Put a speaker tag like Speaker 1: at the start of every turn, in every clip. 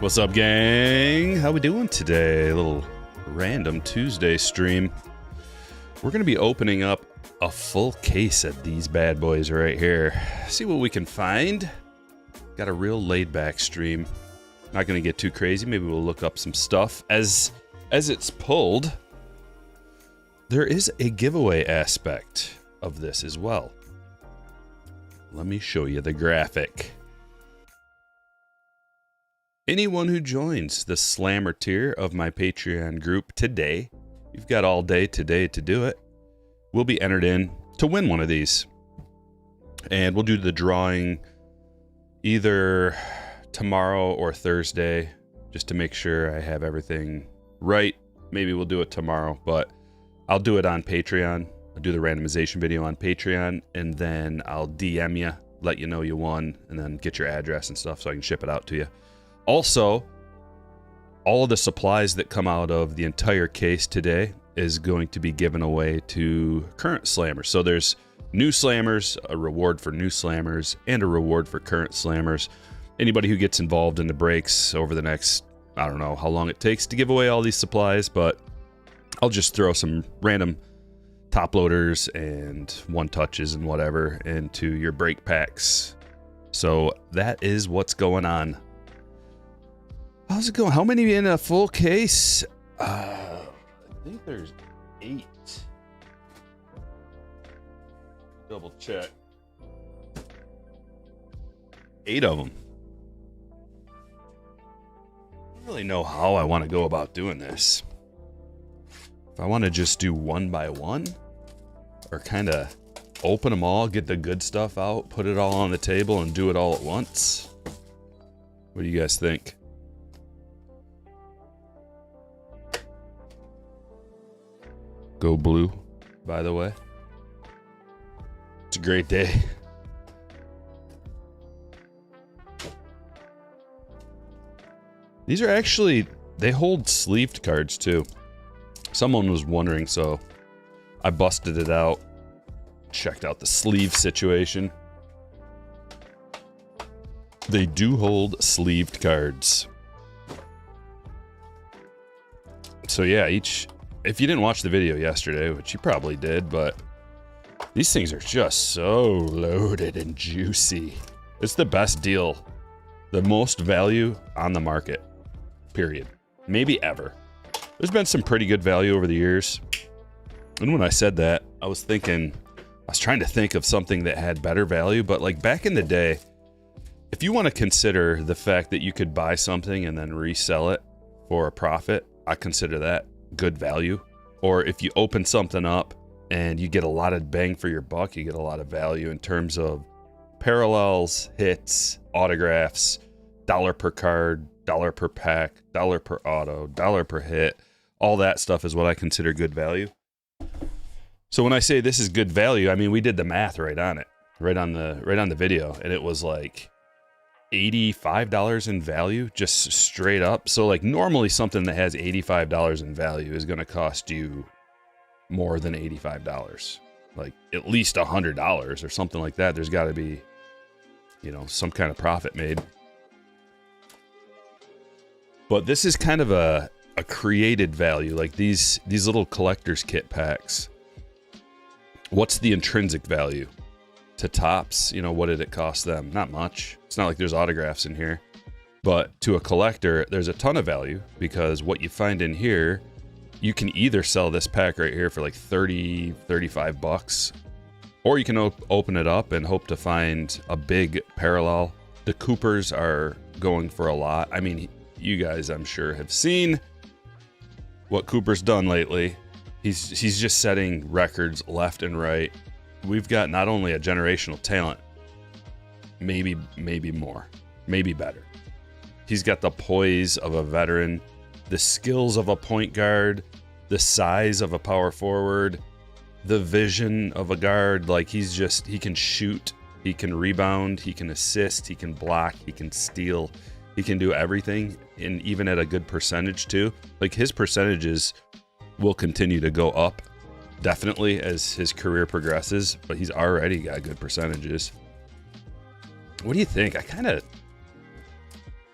Speaker 1: What's up, gang? How we doing today? A little random Tuesday stream. We're going to be opening up a full case of these bad boys right here. See what we can find. Got a real laid-back stream. Not going to get too crazy. Maybe we'll look up some stuff. As it's pulled, there is a giveaway aspect of this as well. Let me show you the graphic. Anyone who joins the Slammer tier of my Patreon group today, you've got all day today to do it, will be entered in to win one of these. And we'll do the drawing either tomorrow or Thursday, just to make sure I have everything right. Maybe we'll do it tomorrow, but I'll do it on Patreon. I'll do the randomization video on Patreon, and then I'll DM you, let you know you won, and then get your address and stuff so I can ship it out to you. Also, all of the supplies that come out of the entire case today is going to be given away to current slammers. So there's new slammers, a reward for new slammers, and a reward for current slammers. Anybody who gets involved in the breaks over the next, I don't know how long it takes to give away all these supplies, but I'll just throw some random top loaders and one touches and whatever into your break packs. So that is what's going on. How's it going? How many in a full case? I think there's 8. Double check. 8 of them. I don't really know how I want to go about doing this. If I want to just do one by one, or kind of open them all, get the good stuff out, put it all on the table, and do it all at once. What do you guys think? Go blue, by the way. It's a great day. These are actually, they hold sleeved cards too. Someone was wondering, so I busted it out. Checked out the sleeve situation. They do hold sleeved cards. So yeah, if you didn't watch the video yesterday, which you probably did, but these things are just so loaded and juicy. It's the best deal. The most value on the market. Period. Maybe ever. There's been some pretty good value over the years. And when I said that, I was trying to think of something that had better value, but like back in the day, if you want to consider the fact that you could buy something and then resell it for a profit, I consider that good value. Or if you open something up and you get a lot of bang for your buck, you get a lot of value in terms of parallels, hits, autographs, dollar per card, dollar per pack, dollar per auto, dollar per hit. All that stuff is what I consider good value. So when I say this is good value, I mean we did the math right on it, right on the video, and it was like $85 in value, just straight up. So like normally something that has $85 in value is going to cost you more than $85, like at least $100 or something like that. There's got to be, some kind of profit made. But this is kind of a created value, like these little collector's kit packs. What's the intrinsic value to Topps? What did it cost them? Not much. It's not like there's autographs in here. But to a collector, there's a ton of value, because what you find in here, you can either sell this pack right here for like 30, 35 bucks, or you can open it up and hope to find a big parallel. The Coopers are going for a lot. I mean, you guys, I'm sure, have seen what Cooper's done lately. He's just setting records left and right. We've got not only a generational talent, maybe more, maybe better. He's got the poise of a veteran, the skills of a point guard, the size of a power forward, the vision of a guard. Like he can shoot, he can rebound, he can assist, he can block, he can steal, he can do everything, and even at a good percentage too. Like his percentages will continue to go up definitely as his career progresses, but he's already got good percentages. What do you think? I kind of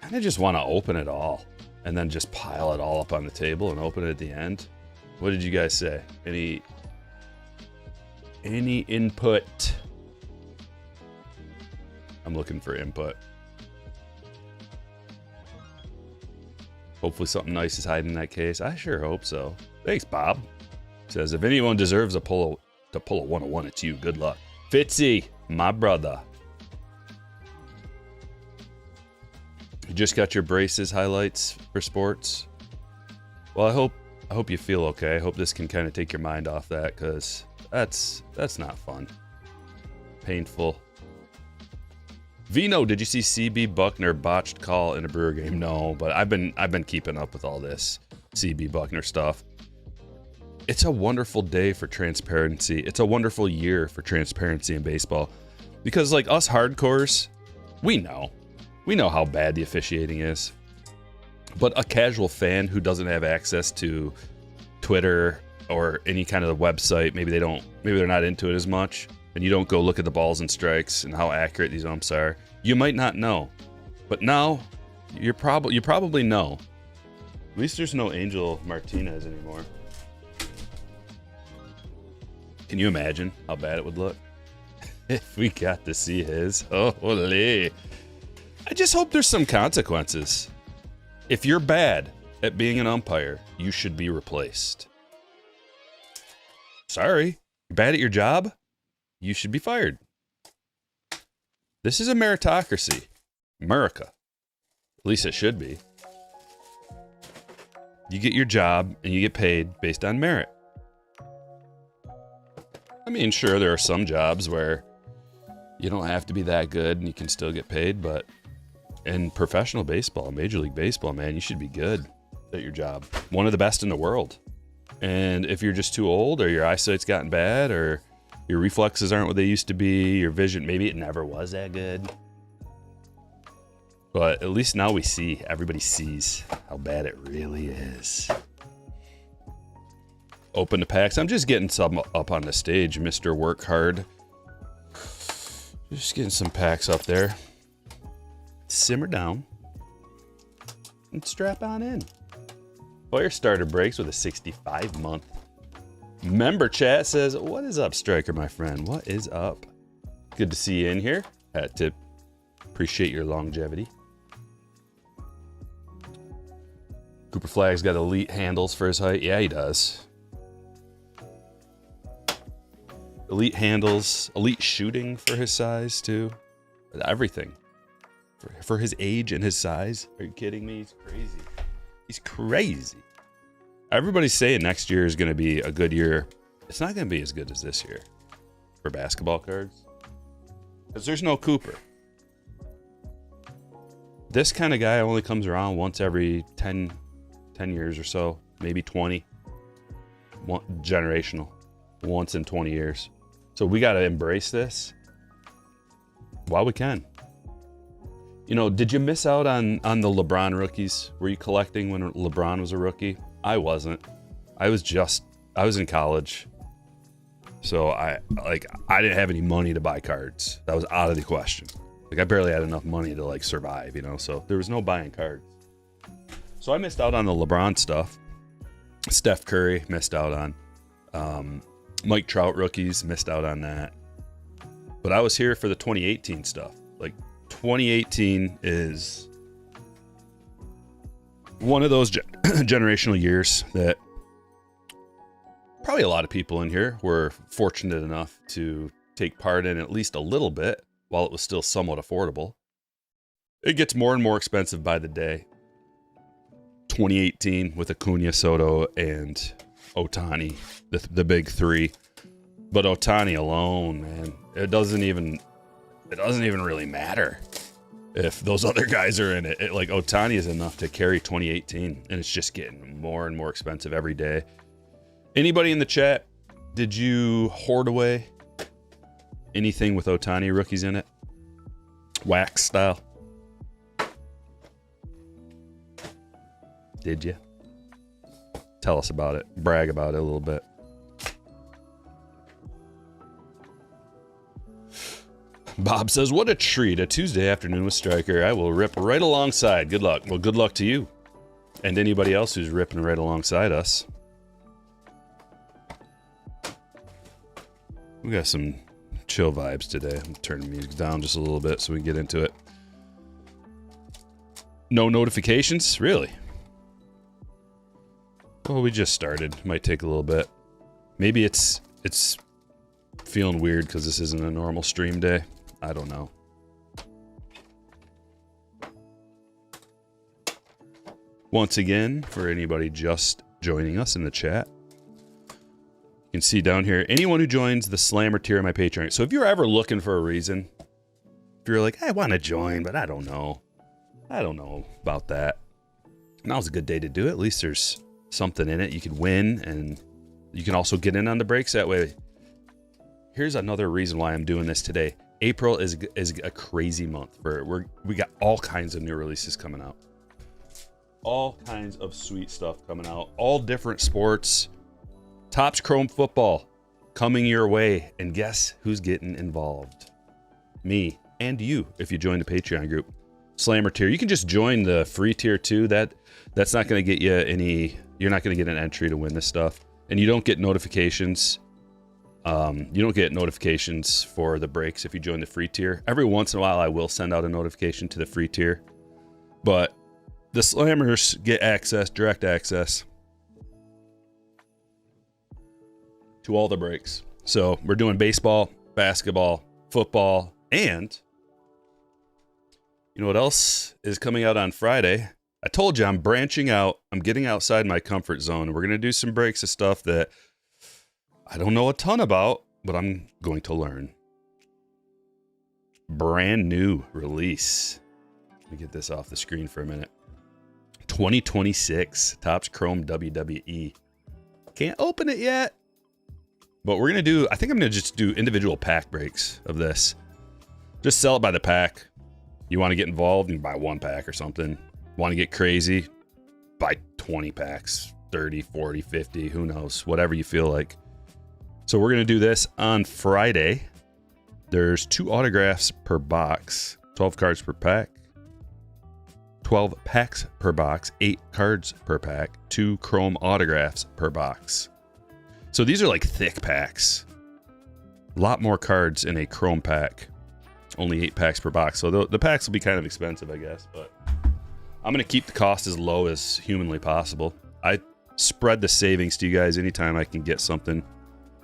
Speaker 1: kind of just want to open it all and then just pile it all up on the table and open it at the end. What did you guys say? Any input? I'm looking for input. Hopefully something nice is hiding in that case. I sure hope so. Thanks, Bob. Says, if anyone deserves to pull a 101, it's you. Good luck. Fitzy, my brother. You just got your braces highlights for sports? Well, I hope you feel okay. I hope this can kind of take your mind off that, because that's not fun. Painful. Vino, did you see CB Buckner botched call in a Brewer game? No, but I've been keeping up with all this CB Buckner stuff. It's a wonderful day for transparency. It's a wonderful year for transparency in baseball, because like us hardcores, we know how bad the officiating is. But a casual fan who doesn't have access to Twitter or any kind of website, maybe they're not into it as much, and you don't go look at the balls and strikes and how accurate these umps are, you might not know. But now you probably know. At least there's no Angel Martinez anymore. Can you imagine how bad it would look if we got to see his? Holy. I just hope there's some consequences. If you're bad at being an umpire, you should be replaced. Sorry, you're bad at your job? You should be fired. This is a meritocracy. America. At least it should be. You get your job and you get paid based on merit. I mean, sure, there are some jobs where you don't have to be that good and you can still get paid, but in professional baseball, Major League Baseball, man, you should be good at your job. One of the best in the world. And if you're just too old, or your eyesight's gotten bad, or your reflexes aren't what they used to be, your vision, maybe it never was that good. But at least now everybody sees how bad it really is. Open the packs. I'm just getting some up on the stage, Mr. Work Hard. Just getting some packs up there. Simmer down and strap on in. Fire starter breaks with a 65-month. Member chat says, what is up, Stryker, my friend? What is up? Good to see you in here. Had to appreciate your longevity. Cooper Flag's got elite handles for his height. Yeah, he does. Elite handles, elite shooting for his size, too. Everything. For his age and his size. Are you kidding me? He's crazy. He's crazy. Everybody's saying next year is going to be a good year. It's not going to be as good as this year for basketball cards, because there's no Cooper. This kind of guy only comes around once every 10 years or so, maybe 20. Generational. Once in 20 years. So we got to embrace this while we can. You know, did you miss out on the LeBron rookies? Were you collecting when LeBron was a rookie? I wasn't. I was in college. So I didn't have any money to buy cards. That was out of the question. Like, I barely had enough money to like survive, you know, so there was no buying cards. So I missed out on the LeBron stuff. Steph Curry missed out on. Mike Trout rookies, missed out on that. But I was here for the 2018 stuff. Like, 2018 is one of those generational years that probably a lot of people in here were fortunate enough to take part in at least a little bit while it was still somewhat affordable. It gets more and more expensive by the day. 2018 with Acuna, Soto, and Ohtani, the big three. But Ohtani alone, man, it doesn't even really matter if those other guys are in it. Like, Ohtani is enough to carry 2018, and it's just getting more and more expensive every day. Anybody in the chat, did you hoard away anything with Ohtani rookies in it? Wax style? Did you? Tell us about it. Brag about it a little bit. Bob says, what a treat. A Tuesday afternoon with Stryker. I will rip right alongside. Good luck. Well, good luck to you. And anybody else who's ripping right alongside us. We got some chill vibes today. I'm turning the music down just a little bit so we can get into it. No notifications? Really? Well, we just started. Might take a little bit. Maybe it's feeling weird because this isn't a normal stream day. I don't know. Once again, for anybody just joining us in the chat, you can see down here, anyone who joins the Slammer tier of my Patreon. So if you're ever looking for a reason, if you're like, I want to join, but I don't know about that. Now's a good day to do it. At least there's something in it. You could win, and you can also get in on the breaks that way. Here's another reason why I'm doing this today. April is a crazy month. We got all kinds of new releases coming out. All kinds of sweet stuff coming out. All different sports. Topps Chrome Football coming your way. And guess who's getting involved? Me and you, if you join the Patreon group. Slammer tier. You can just join the free tier too. That's not going to get you any... You're not going to get an entry to win this stuff. And you don't get notifications. You don't get notifications for the breaks if you join the free tier. Every once in a while, I will send out a notification to the free tier. But the Slammers get access, direct access to all the breaks. So we're doing baseball, basketball, football, and you know what else is coming out on Friday? I told you I'm branching out. I'm getting outside my comfort zone. We're going to do some breaks of stuff that I don't know a ton about, but I'm going to learn. Brand new release. Let me get this off the screen for a minute. 2026 Topps Chrome WWE. Can't open it yet, but we're going to do, I think I'm going to just do individual pack breaks of this. Just sell it by the pack. You want to get involved, you can buy one pack or something. Want to get crazy? Buy 20 packs, 30, 40, 50, who knows, whatever you feel like. So we're going to do this on Friday. There's 2 autographs per box, 12 cards per pack, 12 packs per box, 8 cards per pack, 2 chrome autographs per box. So these are like thick packs. A lot more cards in a chrome pack. Only 8 packs per box. So the packs will be kind of expensive, I guess, but I'm going to keep the cost as low as humanly possible. I spread the savings to you guys anytime I can get something.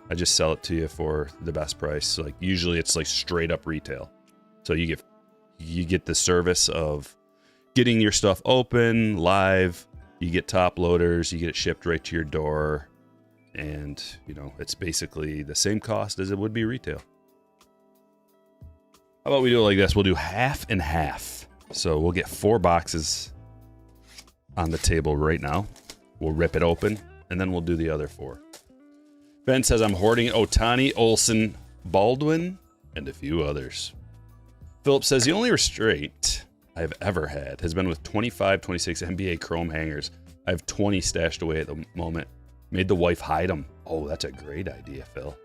Speaker 1: I just sell it to you for the best price. Like usually it's like straight up retail. So you get the service of getting your stuff open, live, you get top loaders, you get it shipped right to your door, and you know, it's basically the same cost as it would be retail. How about we do it like this? We'll do half and half. So we'll get 4 boxes on the table right now. We'll rip it open, and then we'll do the other 4. Ben says, I'm hoarding Ohtani, Olsen, Baldwin, and a few others. Philip says, the only restraint I've ever had has been with 25, 26 NBA Chrome hangers. I have 20 stashed away at the moment. Made the wife hide them. Oh, that's a great idea, Phil.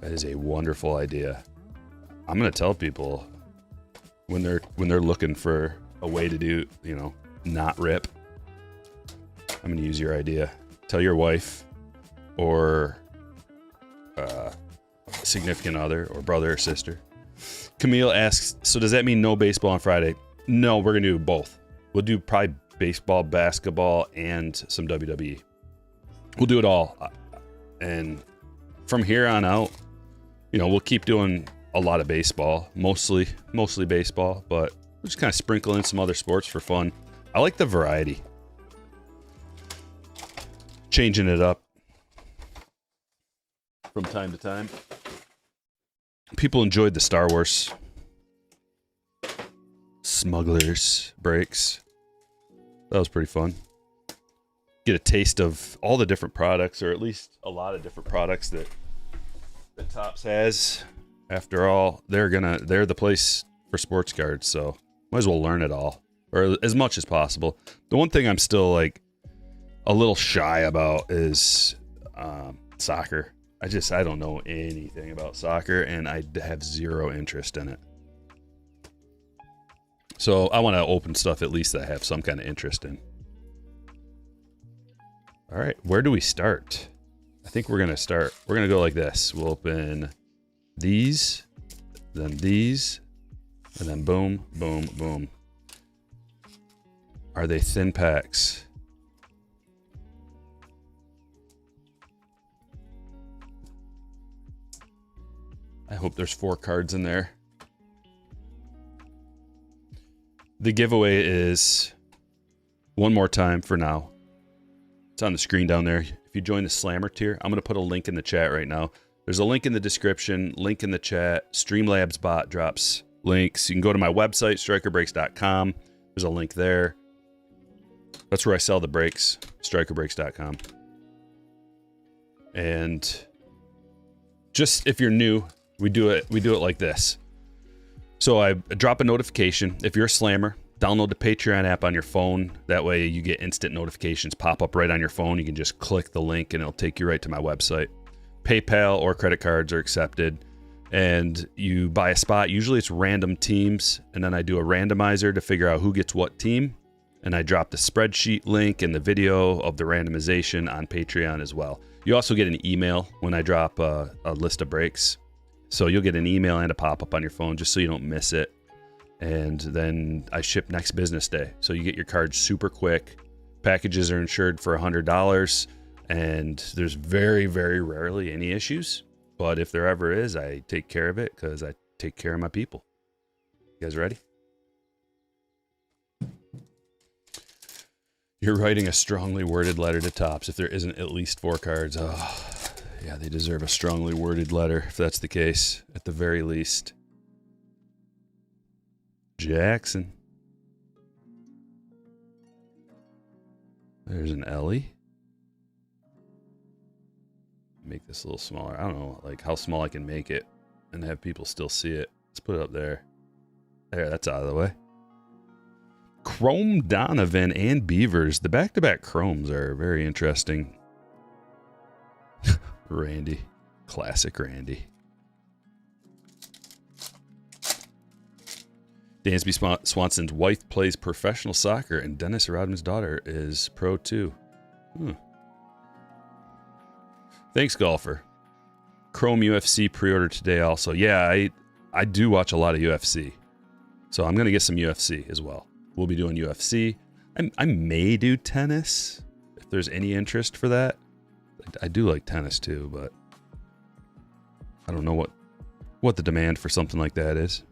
Speaker 1: That is a wonderful idea. I'm going to tell people when they're looking for a way to do, you know, not rip. I'm going to use your idea. Tell your wife or significant other or brother or sister. Camille asks, so does that mean no baseball on Friday? No, we're going to do both. We'll do probably baseball, basketball, and some WWE. We'll do it all. And from here on out, you know, we'll keep doing a lot of baseball, mostly baseball, but we'll just kind of sprinkle in some other sports for fun. I like the variety. Changing it up from time to time. People enjoyed the Star Wars Smugglers breaks. That was pretty fun. Get a taste of all the different products, or at least a lot of different products that Topps has. After all, they're the place for sports cards, so might as well learn it all, or as much as possible. The one thing I'm still like a little shy about is soccer. I don't know anything about soccer, and I have zero interest in it. So I want to open stuff at least that I have some kind of interest in. All right, where do we start? I think we're going to go like this. We'll open these, then these, and then boom, boom, boom. Are they thin packs? I hope there's 4 cards in there. The giveaway is one more time for now. It's on the screen down there. If you join the Slammer tier, I'm going to put a link in the chat right now. There's a link in the description, link in the chat. Streamlabs bot drops links. You can go to my website, strikerbreaks.com. There's a link there. That's where I sell the brakes, strikerbreaks.com. And just if you're new, we do it like this. So I drop a notification. If you're a slammer, download the Patreon app on your phone. That way you get instant notifications pop up right on your phone. You can just click the link and it'll take you right to my website. PayPal or credit cards are accepted. And you buy a spot. Usually it's random teams. And then I do a randomizer to figure out who gets what team. And I drop the spreadsheet link and the video of the randomization on Patreon as well. You also get an email when I drop a list of breaks. So you'll get an email and a pop-up on your phone just so you don't miss it. And then I ship next business day. So you get your cards super quick. Packages are insured for $100. And there's very, very rarely any issues. But if there ever is, I take care of it because I take care of my people. You guys ready? You're writing a strongly worded letter to Topps if there isn't at least 4 cards. Oh, yeah, they deserve a strongly worded letter if that's the case, at the very least. Jackson. There's an Ellie. Make this a little smaller. I don't know, like how small I can make it and have people still see it. Let's put it up there. There, that's out of the way. Chrome Donovan and Beavers. The back-to-back Chromes are very interesting. Randy. Classic Randy. Dansby Swanson's wife plays professional soccer, and Dennis Rodman's daughter is pro too. Thanks, golfer. Chrome UFC pre-order today also. Yeah, I do watch a lot of UFC. So I'm going to get some UFC as well. We'll be doing UFC. I may do tennis if there's any interest for that. I do like tennis too, but I don't know what the demand for something like that is.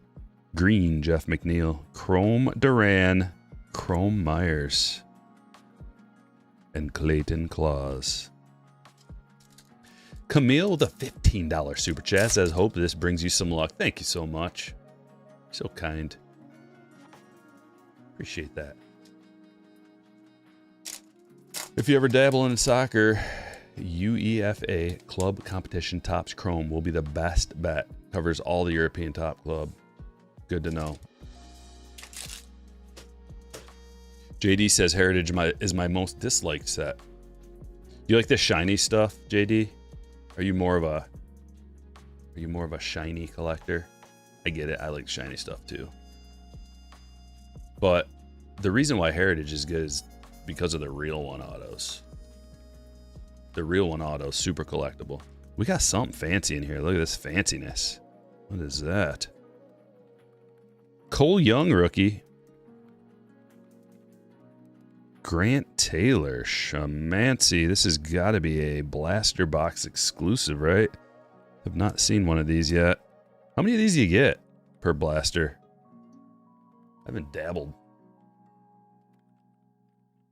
Speaker 1: Green, Jeff McNeil. Chrome Duran, Chrome Myers, and Clayton Claus. Camille with a $15 super chat says, hope this brings you some luck. Thank you so much. So kind. Appreciate that. If you ever dabble in soccer, UEFA Club Competition Topps Chrome will be the best bet. Covers all the European top club. Good to know. JD says Heritage is my most disliked set. You like the shiny stuff, JD? Are you more of a shiny collector? I get it. I like shiny stuff too. But the reason why Heritage is good is because of the real one autos. The real one auto, super collectible. We got something fancy in here. Look at this fanciness. What is that? Cole Young rookie. Grant Taylor, Shamancy. This has got to be a blaster box exclusive, right? I've not seen one of these yet. How many of these do you get per blaster? I haven't dabbled.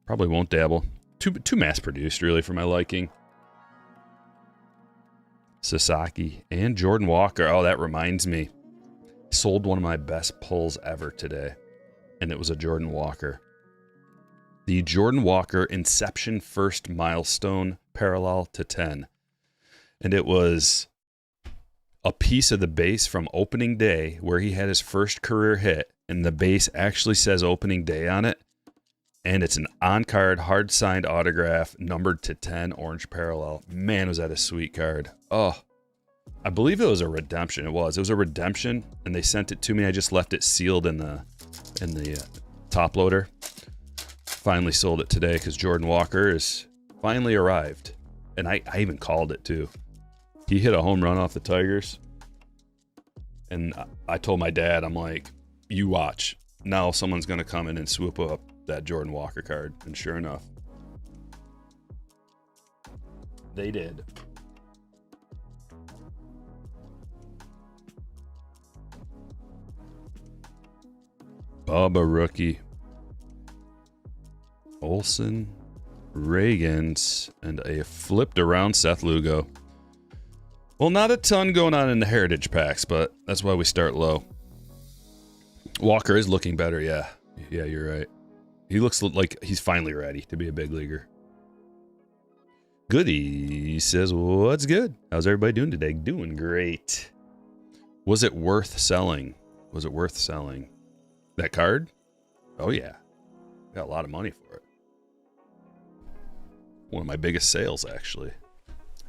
Speaker 1: Probably won't dabble. Too mass-produced, really, for my liking. Sasaki and Jordan Walker. Oh, that reminds me. Sold one of my best pulls ever today, and it was a Jordan Walker. The Jordan Walker Inception First Milestone Parallel to 10. And it was a piece of the base from opening day where he had his first career hit, and the base actually says opening day on it. And it's an on-card, hard-signed autograph, numbered to 10, orange parallel. Man, was that a sweet card. Oh, I believe it was a redemption. It was a redemption, and they sent it to me. I just left it sealed in the top loader. Finally sold it today because Jordan Walker is finally arrived. And I even called it, too. He hit a home run off the Tigers. And I told my dad, I'm like, you watch. Now someone's going to come in and swoop up that Jordan Walker card. And sure enough, they did. Bubba rookie. Olsen, Reagans, and a flipped around Seth Lugo. Well, not a ton going on in the heritage packs, but that's why we start low. Walker is looking better, yeah. Yeah, you're right. He looks like he's finally ready to be a big leaguer. Goody says, what's good? How's everybody doing today? Doing great. Was it worth selling? Was it worth selling? That card? Oh, yeah. Got a lot of money for it. One of my biggest sales, actually.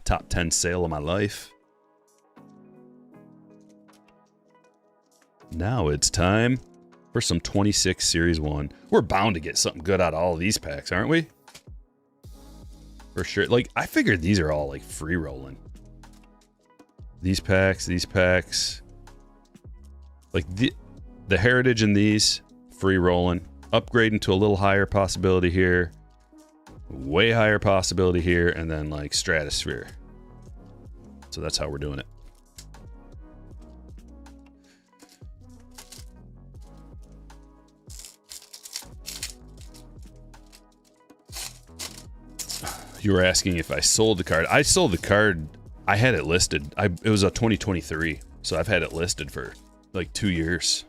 Speaker 1: Top 10 sale of my life. Now it's time for some 26 Series 1. We're bound to get something good out of all of these packs, aren't we? For sure. Like, I figured these are all, like, free rolling. These packs. Like, the heritage in these, free rolling. Upgrading to a little higher possibility here. Way higher possibility here. And then, like, stratosphere. So that's how we're doing it. You were asking if I sold the card. I sold the card. I had it listed. It was a 2023, so I've had it listed for like 2 years.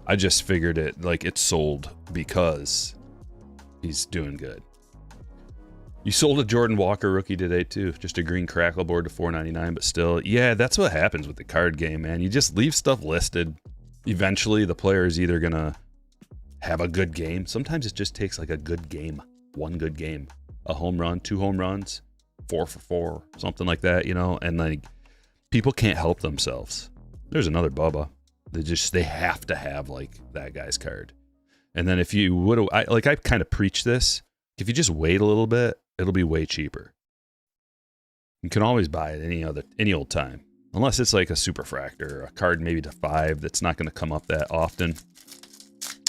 Speaker 1: I just figured it like it's sold because he's doing good. You sold a Jordan Walker rookie today too. Just a green crackle board to $4.99, but still, yeah, that's what happens with the card game, man. You just leave stuff listed. Eventually, the player is either gonna have a good game. Sometimes it just takes like a good game, one good game. A home run, 2 home runs, 4 for 4, something like that, you know? And like, people can't help themselves. There's another Bubba. They have to have like that guy's card. And then if you would, I kind of preach this. If you just wait a little bit, it'll be way cheaper. You can always buy it any old time. Unless it's like a superfractor or a card maybe to 5 that's not going to come up that often.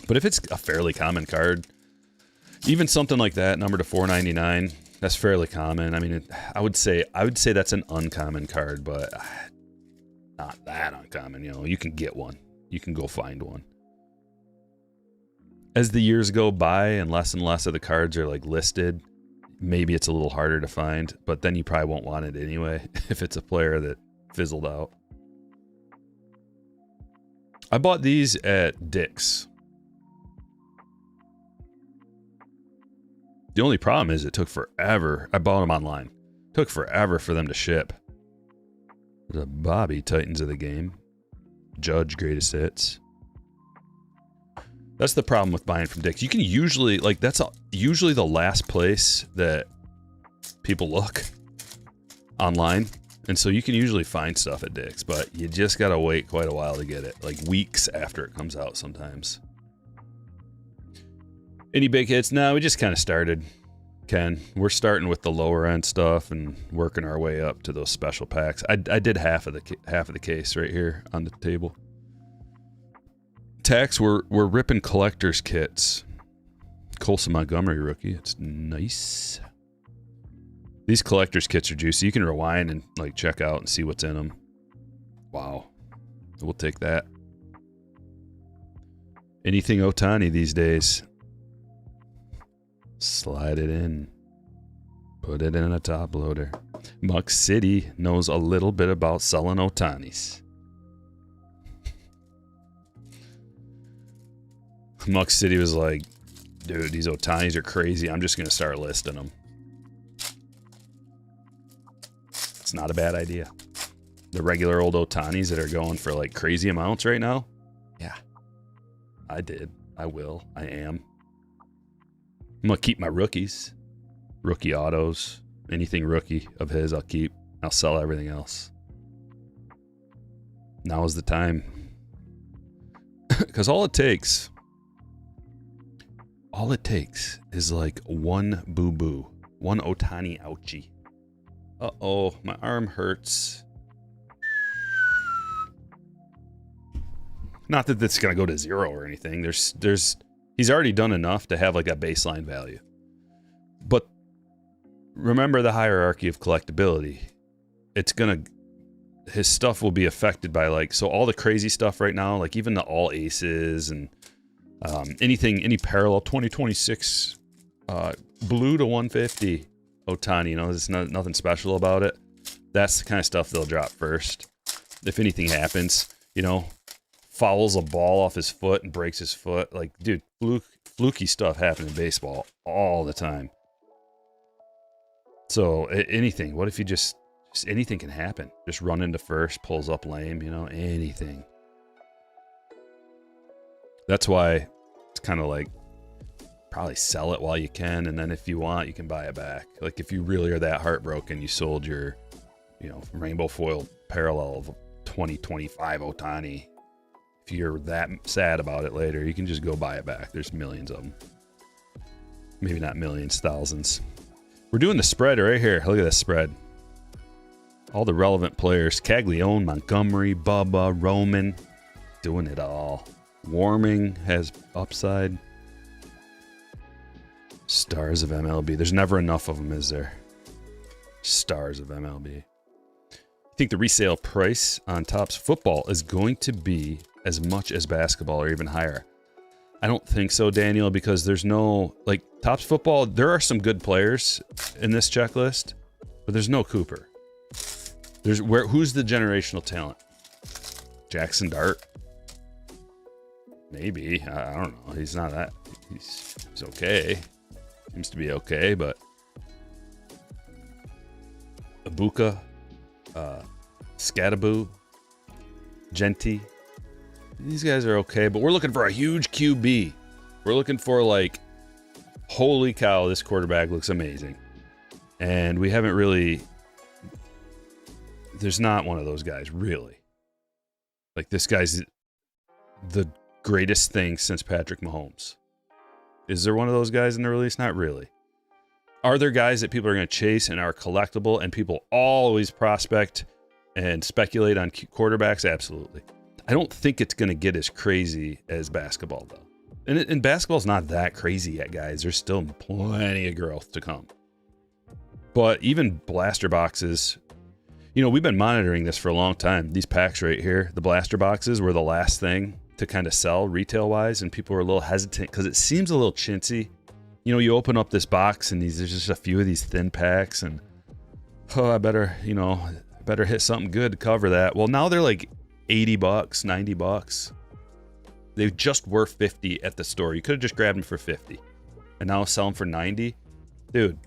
Speaker 1: But if it's a fairly common card, even something like that, number to $4.99, that's fairly common. I mean, I would say that's an uncommon card, but not that uncommon. You know, you can get one. You can go find one. As the years go by and less of the cards are like listed, maybe it's a little harder to find, but then you probably won't want it anyway if it's a player that fizzled out. I bought these at Dick's. The only problem is it took forever. I bought them online. It took forever for them to ship. The Bobby Titans of the game. Judge greatest hits. That's the problem with buying from Dick's. You can usually, like, that's usually the last place that people look online. And so you can usually find stuff at Dick's, but you just got to wait quite a while to get it. Like weeks after it comes out sometimes. Any big hits? No, we just kind of started, Ken. We're starting with the lower end stuff and working our way up to those special packs. I did half of the case right here on the table. Tax, we're ripping collector's kits. Colson Montgomery rookie. It's nice. These collector's kits are juicy. You can rewind and like check out and see what's in them. Wow. We'll take that. Anything Ohtani these days. Slide it in. Put it in a top loader. Muck City knows a little bit about selling Ohtanis. Muck City was like, dude, these Ohtanis are crazy. I'm just going to start listing them. It's not a bad idea. The regular old Ohtanis that are going for like crazy amounts right now. Yeah. I did. I will. I am. I'm going to keep my rookies. Rookie autos. Anything rookie of his, I'll keep. I'll sell everything else. Now is the time. Because all it takes is like one boo-boo. One Otani ouchie. Uh-oh, my arm hurts. Not that it's going to go to 0 or anything. He's already done enough to have like a baseline value. But remember the hierarchy of collectability. His stuff will be affected by so all the crazy stuff right now, like even the all aces and any parallel 2026 blue to 150 Otani, there's nothing special about it. That's the kind of stuff they'll drop first. If anything happens, fouls a ball off his foot and breaks his foot. Like, dude, fluky stuff happens in baseball all the time. So anything, what if you just anything can happen? Just run into first, pulls up lame, anything. That's why it's kind of like probably sell it while you can, and then if you want, you can buy it back. Like if you really are that heartbroken, you sold your, rainbow foil parallel of 2025 Otani. If you're that sad about it later, you can just go buy it back. There's millions of them. Maybe not millions, thousands. We're doing the spread right here. Look at this spread. All the relevant players. Caglione, Montgomery, Bubba, Roman. Doing it all. Warming has upside. Stars of MLB. There's never enough of them, is there? Stars of MLB. I think the resale price on Topps football is going to be as much as basketball or even higher. I don't think so, Daniel, because there's no, Topps football, there are some good players in this checklist, but there's no Cooper. Who's the generational talent? Jackson Dart? Maybe. I don't know. He's not that. He's okay. Seems to be okay, but Ibuka, Scattaboo, Genti. These guys are okay, but we're looking for a huge QB. We're looking for holy cow, this quarterback looks amazing. And we haven't really, there's not one of those guys, really. This guy's the greatest thing since Patrick Mahomes. Is there one of those guys in the release? Not really. Are there guys that people are going to chase and are collectible and people always prospect and speculate on quarterbacks? Absolutely. I don't think it's going to get as crazy as basketball, though. And basketball's not that crazy yet, guys. There's still plenty of growth to come. But even blaster boxes, we've been monitoring this for a long time. These packs right here, the blaster boxes were the last thing to kind of sell retail-wise, and people were a little hesitant because it seems a little chintzy. You open up this box, and there's just a few of these thin packs, and, I better hit something good to cover that. Well, now they're $80, $90. They just were 50 at the store. You could have just grabbed them for 50 and now sell them for 90. Dude,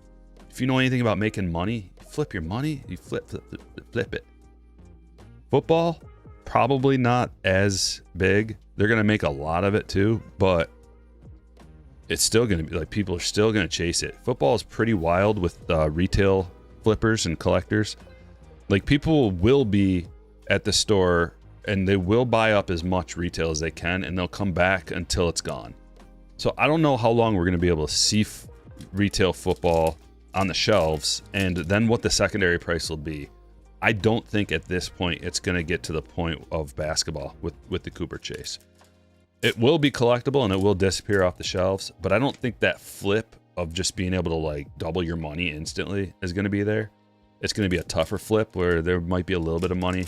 Speaker 1: if you know anything about making money, you flip your money, you flip it. Football, probably not as big. They're going to make a lot of it too, but it's still going to be people are still going to chase it. Football is pretty wild with retail flippers and collectors. People will be at the store and they will buy up as much retail as they can, and they'll come back until it's gone. So I don't know how long we're going to be able to see retail football on the shelves, and then what the secondary price will be. I don't think at this point it's going to get to the point of basketball with the Cooper chase. It will be collectible and it will disappear off the shelves, but I don't think that flip of just being able to double your money instantly is going to be there. It's going to be a tougher flip where there might be a little bit of money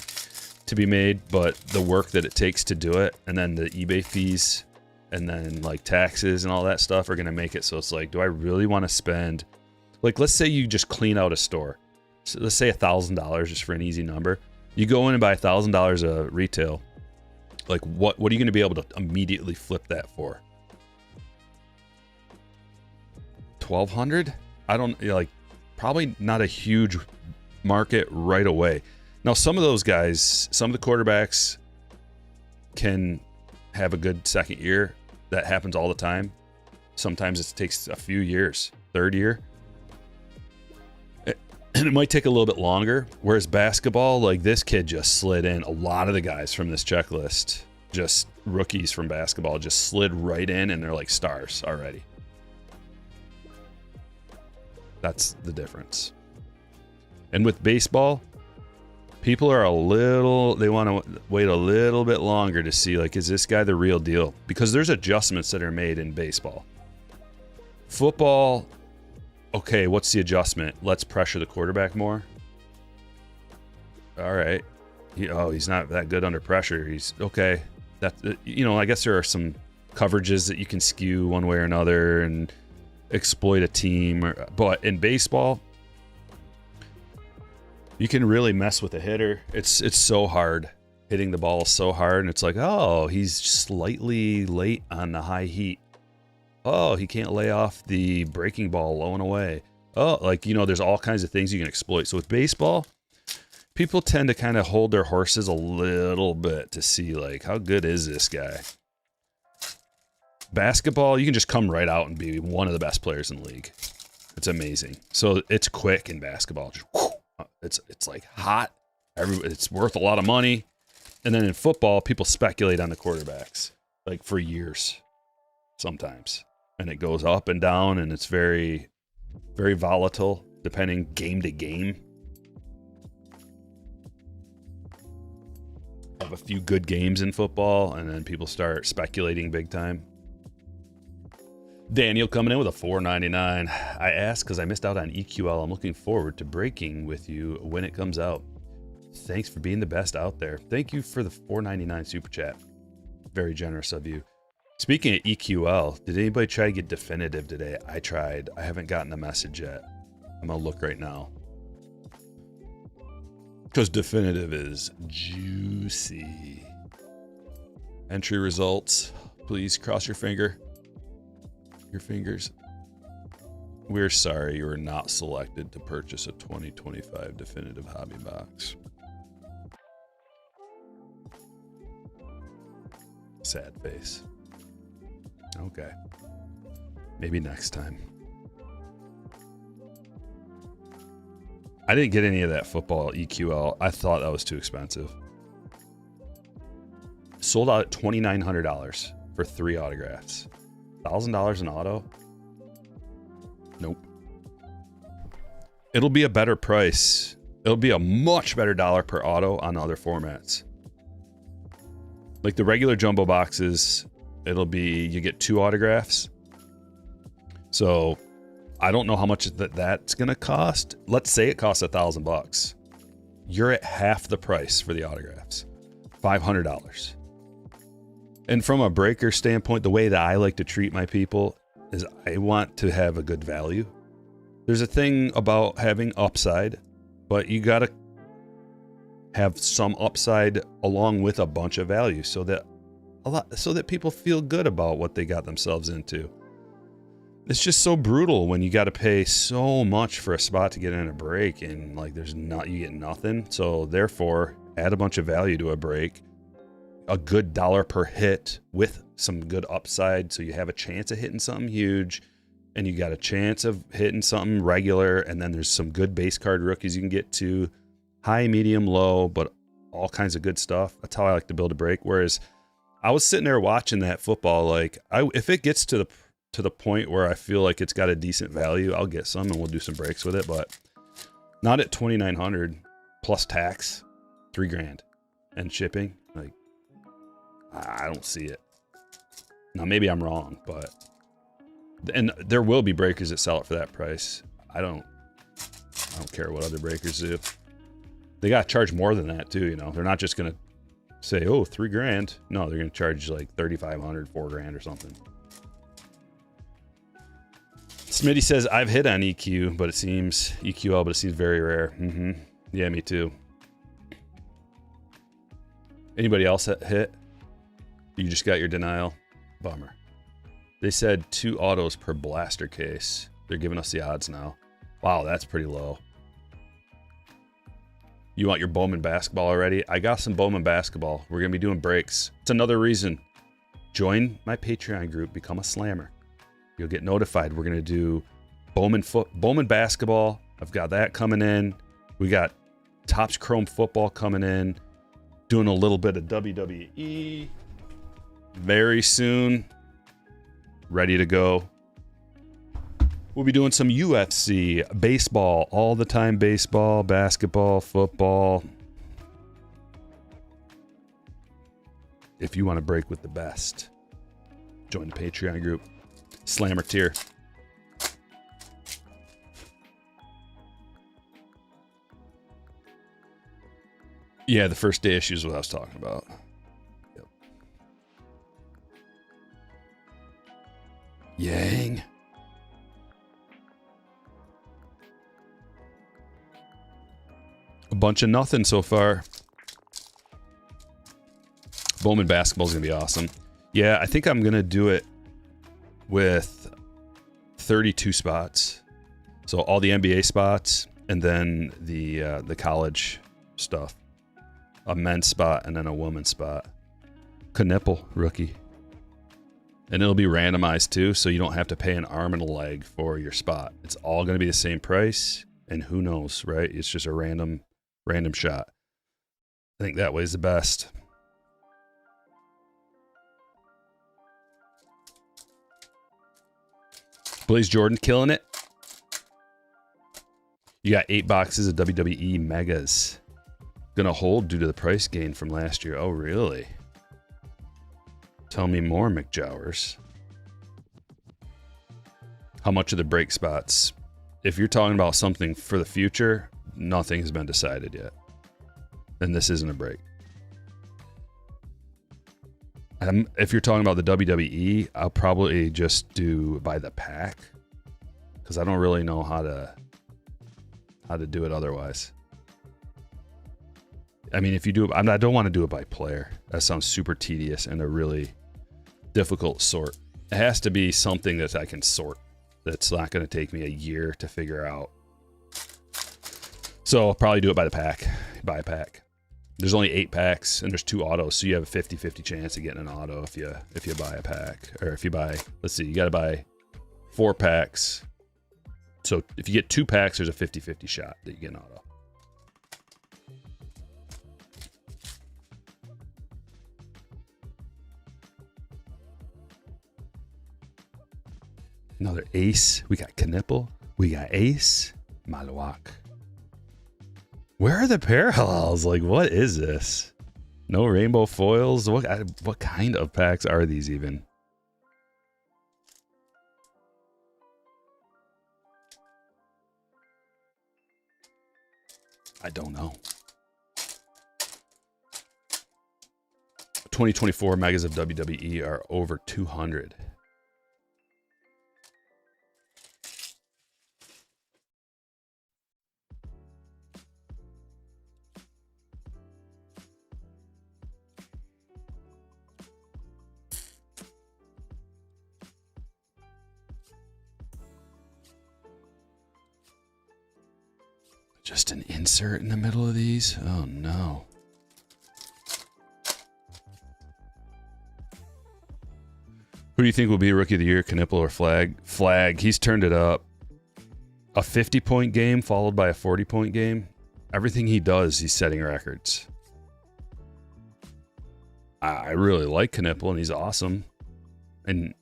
Speaker 1: to be made, but the work that it takes to do it, and then the eBay fees, and then taxes and all that stuff are going to make it so it's do I really want to spend, let's say you just clean out a store. So let's say $1,000 just for an easy number. You go in and buy $1,000 of retail. What are you going to be able to immediately flip that for? $1,200? I don't probably not a huge market right away. Now, some of those guys, some of the quarterbacks can have a good second year. That happens all the time. Sometimes it takes a few years, third year. And it might take a little bit longer. Whereas basketball, like this kid just slid in. A lot of the guys from this checklist, just rookies from basketball, just slid right in and they're like stars already. That's the difference. And with baseball, people are they want to wait a little bit longer to see, like, is this guy the real deal? Because there's adjustments that are made in baseball. Football, okay, what's the adjustment? Let's pressure the quarterback more. All right. He's not that good under pressure. He's okay. I guess there are some coverages that you can skew one way or another and exploit a team. But in baseball, you can really mess with a hitter. It's so hard. Hitting the ball is so hard, and it's like, oh, he's slightly late on the high heat. Oh, he can't lay off the breaking ball low and away. Oh, there's all kinds of things you can exploit. So with baseball, people tend to kind of hold their horses a little bit to see, like, how good is this guy? Basketball, you can just come right out and be one of the best players in the league. It's amazing. So it's quick in basketball. Just, it's like hot. It's worth a lot of money. And then in football, people speculate on the quarterbacks, like, for years sometimes. And it goes up and down, and it's very, very volatile depending game to game. Have a few good games in football, and then people start speculating big time. Daniel coming in with a $4.99. I asked because I missed out on EQL. I'm looking forward to breaking with you when it comes out. Thanks for being the best out there. Thank you for the $4.99 super chat. Very generous of you. Speaking of EQL, did anybody try to get definitive today? I tried. I haven't gotten a message yet. I'm going to look right now. Because definitive is juicy. Entry results. Please cross your fingers. We're sorry you were not selected to purchase a 2025 definitive hobby box. Sad face. Okay. Maybe next time. I didn't get any of that football EQL. I thought that was too expensive. Sold out at $2,900 for 3 autographs. $1,000 an auto? Nope. It'll be a better price. It'll be a much better dollar per auto on other formats. Like the regular jumbo boxes, it'll be, you get 2 autographs. So I don't know how much that's going to cost. Let's say it costs $1,000. You're at half the price for the autographs. $500. And from a breaker standpoint, the way that I like to treat my people is I want to have a good value. There's a thing about having upside, but you got to have some upside along with a bunch of value so that people feel good about what they got themselves into. It's just so brutal when you got to pay so much for a spot to get in a break, and like you get nothing. So therefore, add a bunch of value to a break, a good dollar per hit with some good upside, so you have a chance of hitting something huge, and you got a chance of hitting something regular, and then there's some good base card rookies you can get to, high, medium, low, but all kinds of good stuff. That's how I like to build a break. Whereas I was sitting there watching that football, like if it gets to the point where I feel like it's got a decent value, I'll get some and we'll do some breaks with it, but not at $2,900 plus tax, $3,000 and shipping. Like, I don't see it. Now maybe I'm wrong, and there will be breakers that sell it for that price. I don't care what other breakers do. They got to charge more than that too, They're not just going to say, oh, $3,000. No, they're going to charge like $3,500, $4,000 or something. Smitty says, I've hit on EQL, but it seems very rare. Yeah, me too. Anybody else hit? You just got your denial? Bummer. They said 2 autos per blaster case. They're giving us the odds now. Wow, that's pretty low. You want your Bowman basketball already? I got some Bowman basketball. We're going to be doing breaks. It's another reason. Join my Patreon group. Become a slammer. You'll get notified. We're going to do Bowman basketball. I've got that coming in. We got Topps Chrome football coming in. Doing a little bit of WWE very soon. Ready to go. We'll be doing some UFC, baseball, all the time baseball, basketball, football. If you want to break with the best, join the Patreon group. Slammer tier. Yeah, the first day issue is what I was talking about. Yep. Yang. A bunch of nothing so far. Bowman basketball is going to be awesome. Yeah, I think I'm going to do it with 32 spots. So all the NBA spots and then the college stuff. A men's spot and then a woman's spot. Knipple, rookie. And it'll be randomized too, so you don't have to pay an arm and a leg for your spot. It's all going to be the same price, and who knows, right? It's just a random shot. I think that way's the best. Blaze Jordan killing it. You got 8 boxes of WWE Megas. Gonna hold due to the price gain from last year. Oh, really? Tell me more, McJowers. How much are the break spots? If you're talking about something for the future, nothing has been decided yet. Then this isn't a break. If you're talking about the WWE, I'll probably just do by the pack, because I don't really know how to do it otherwise. I mean, if you do it, I don't want to do it by player. That sounds super tedious and a really difficult sort. It has to be something that I can sort. That's not going to take me a year to figure out. So I'll probably do it by the pack. Buy a pack. There's only 8 packs and there's 2 autos, so you have a 50-50 chance of getting an auto if you buy a pack. Or if you buy, let's see, you got to buy 4 packs. So if you get 2 packs, there's a 50-50 shot that you get an auto. Another ace. We got Knipple. We got ace. Malawak. Where are the parallels? Like, what is this? No rainbow foils? What kind of packs are these even? I don't know. 2024 megas of WWE are over 200. Just an insert in the middle of these? Oh no. Who do you think will be Rookie of the Year, Knipple or Flag? Flag, he's turned it up. A 50-point game followed by a 40-point game. Everything he does, he's setting records. I really like Knipple and he's awesome. And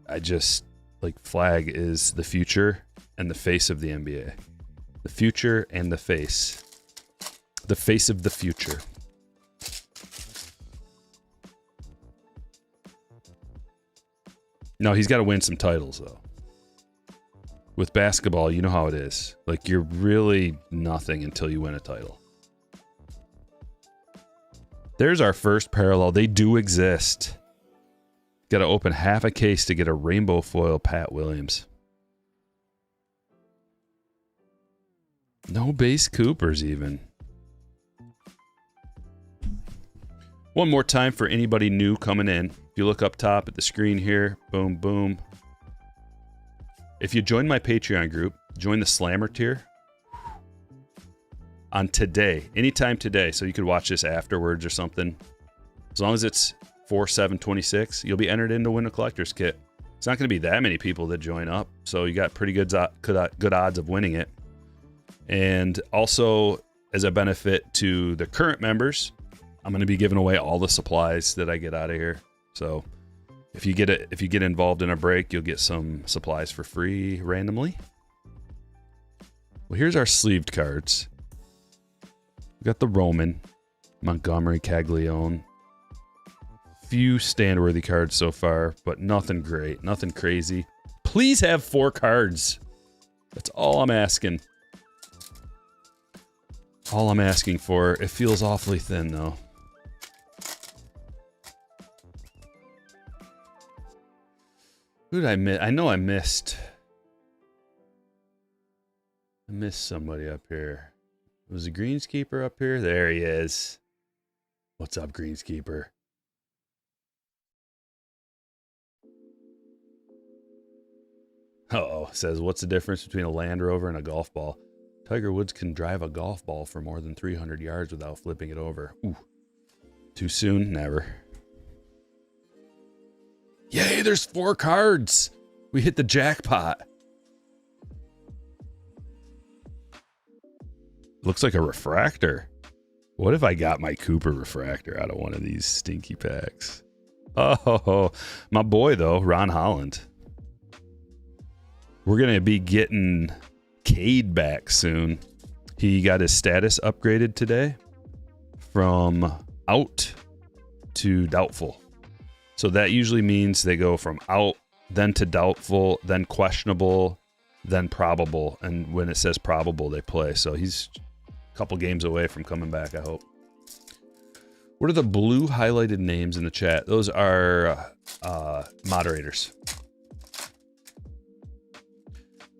Speaker 1: I just, like, Flag is the future and the face of the NBA. The future and the face. The face of the future. No, he's got to win some titles, though. With basketball, you know how it is. Like, you're really nothing until you win a title. There's our first parallel. They do exist. Got to open half a case to get a rainbow foil Pat Williams. No base Coopers even. One more time for anybody new coming in. If you look up top at the screen here, boom, boom. If you join my Patreon group, join the Slammer tier on today, anytime today, so you could watch this afterwards or something. As long as it's 4/7/26, you'll be entered in to win a collector's kit. It's not going to be that many people that join up, so you got pretty good odds of winning it. And also, as a benefit to the current members, I'm going to be giving away all the supplies that I get out of here. So if you get involved in a break, you'll get some supplies for free randomly. Well, here's our sleeved cards. We got the Roman, Montgomery, Caglione. Few stand-worthy cards so far, but nothing great, nothing crazy. Please have 4 cards. That's all I'm asking. All I'm asking for. It feels awfully thin, though. Who did I miss? I know I missed. I missed somebody up here. Was the Greenskeeper up here? There he is. What's up, Greenskeeper? Uh-oh, says, what's the difference between a Land Rover and a golf ball? Tiger Woods can drive a golf ball for more than 300 yards without flipping it over. Ooh. Too soon? Never. Yay, there's 4 cards! We hit the jackpot. Looks like a refractor. What if I got my Cooper refractor out of one of these stinky packs? Oh, my boy, though, Ron Holland. We're going to be getting Cade back soon. He got his status upgraded today from out to doubtful. So that usually means they go from out, then to doubtful, then questionable, then probable. And when it says probable, they play. So he's a couple games away from coming back, I hope. What are the blue highlighted names in the chat? Those are moderators.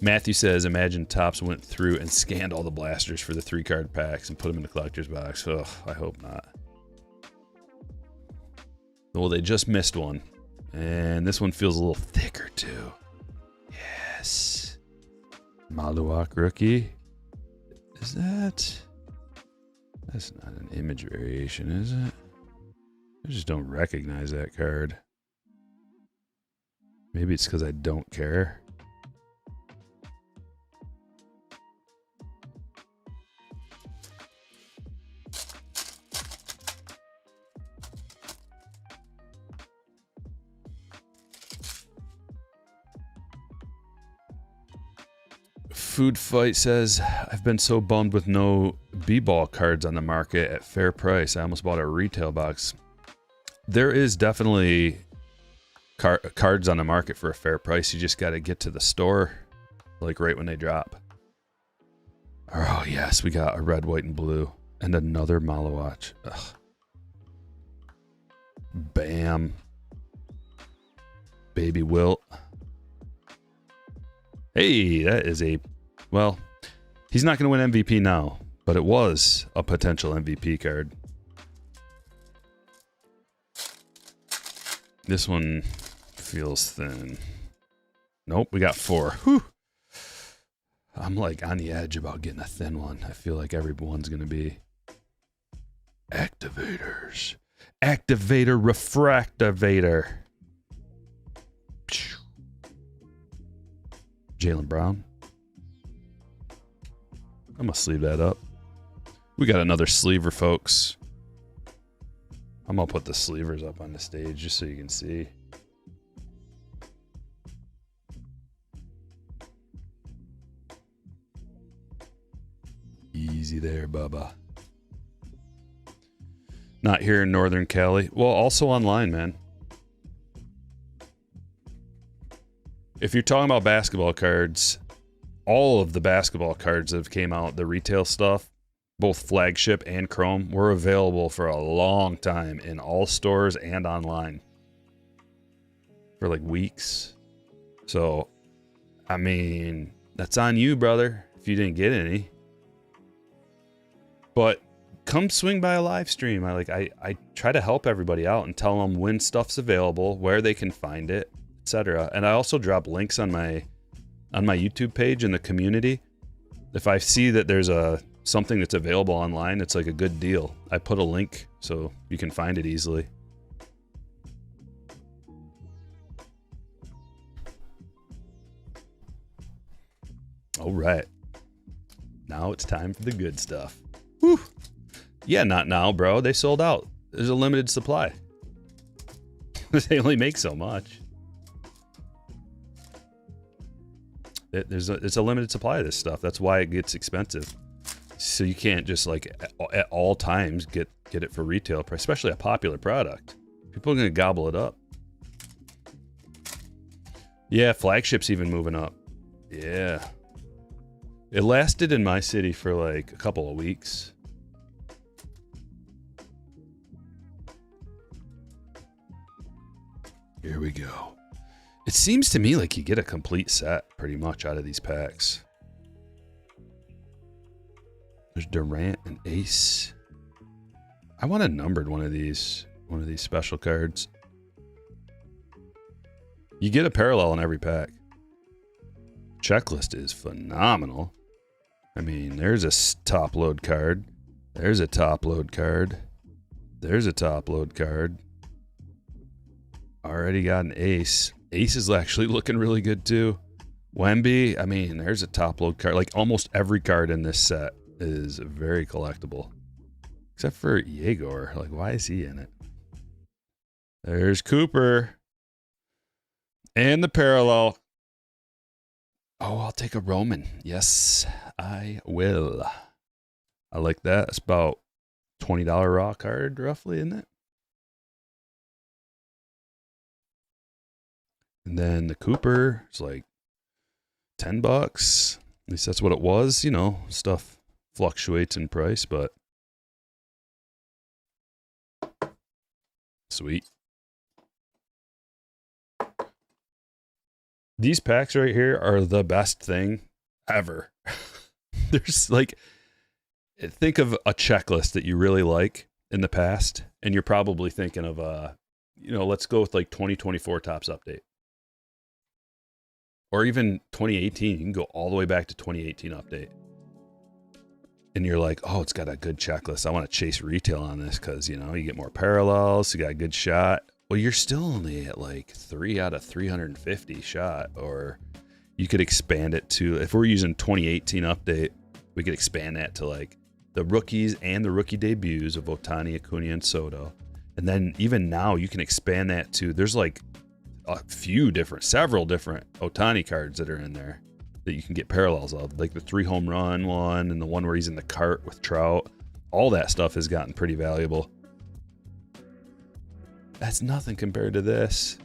Speaker 1: Matthew says, imagine Topps went through and scanned all the blasters for the 3-card packs and put them in the collector's box. Ugh, I hope not. Well, they just missed one. And this one feels a little thicker, too. Yes. Maluak rookie. Is that... That's not an image variation, is it? I just don't recognize that card. Maybe it's because I don't care. Food Fight says, I've been so bummed with no B-ball cards on the market at fair price. I almost bought a retail box. There is definitely cards on the market for a fair price. You just got to get to the store, like right when they drop. Oh, yes, we got a red, white, and blue. And another Malawatch. Ugh. Bam. Baby Wilt. Hey, that is a... Well, he's not going to win MVP now, but it was a potential MVP card. This one feels thin. Nope, we got 4. Whew. I'm like on the edge about getting a thin one. I feel like everyone's going to be... Activators. Activator, refractivator. Jaylen Brown. I'm going to sleeve that up. We got another sleever, folks. I'm going to put the sleevers up on the stage just so you can see. Easy there, Bubba. Not here in Northern Cali. Well, also online, man. If you're talking about basketball cards, all of the basketball cards that have came out, the retail stuff, both flagship and chrome, were available for a long time in all stores and online. For like weeks. So, I mean, that's on you, brother, if you didn't get any. But come swing by a live stream. I try to help everybody out and tell them when stuff's available, where they can find it, etc. And I also drop links on my YouTube page in the community. If I see that there's something that's available online, it's like a good deal, I put a link so you can find it easily. All right. Now it's time for the good stuff. Whew. Yeah, not now, bro. They sold out. There's a limited supply. They only make so much. It's a limited supply of this stuff. That's why it gets expensive. So you can't just like at all times get it for retail price, especially a popular product. People are gonna gobble it up. Yeah, flagship's even moving up. Yeah. It lasted in my city for like a couple of weeks. Here we go. It seems to me like you get a complete set pretty much out of these packs. There's Durant and Ace. I want a numbered one of these special cards. You get a parallel in every pack. Checklist is phenomenal. I mean, there's a top load card. There's a top load card. There's a top load card. Already got an ace. Ace is actually looking really good too. Wemby, I mean, there's a top load card. Like almost every card in this set is very collectible. Except for Yegor. Like, why is he in it? There's Cooper. And the parallel. Oh, I'll take a Roman. Yes, I will. I like that. It's about $20 raw card, roughly, isn't it? And then the Cooper is like $10. At least that's what it was. You know, stuff fluctuates in price, but sweet. These packs right here are the best thing ever. There's like, think of a checklist that you really like in the past, and you're probably thinking of, you know, let's go with like 2024 Topps Update. Or even 2018, you can go all the way back to 2018 Update. And you're like, oh, it's got a good checklist. I want to chase retail on this because, you know, you get more parallels, you got a good shot. Well, you're still only at like 3 out of 350 shot, or you could expand it to, if we're using 2018 Update, we could expand that to like the rookies and the rookie debuts of Ohtani, Acuna, and Soto. And then even now you can expand that to, there's like several different Ohtani cards that are in there that you can get parallels of, like the 3 home run one and the one where he's in the cart with Trout. All that stuff has gotten pretty valuable. That's nothing compared to this.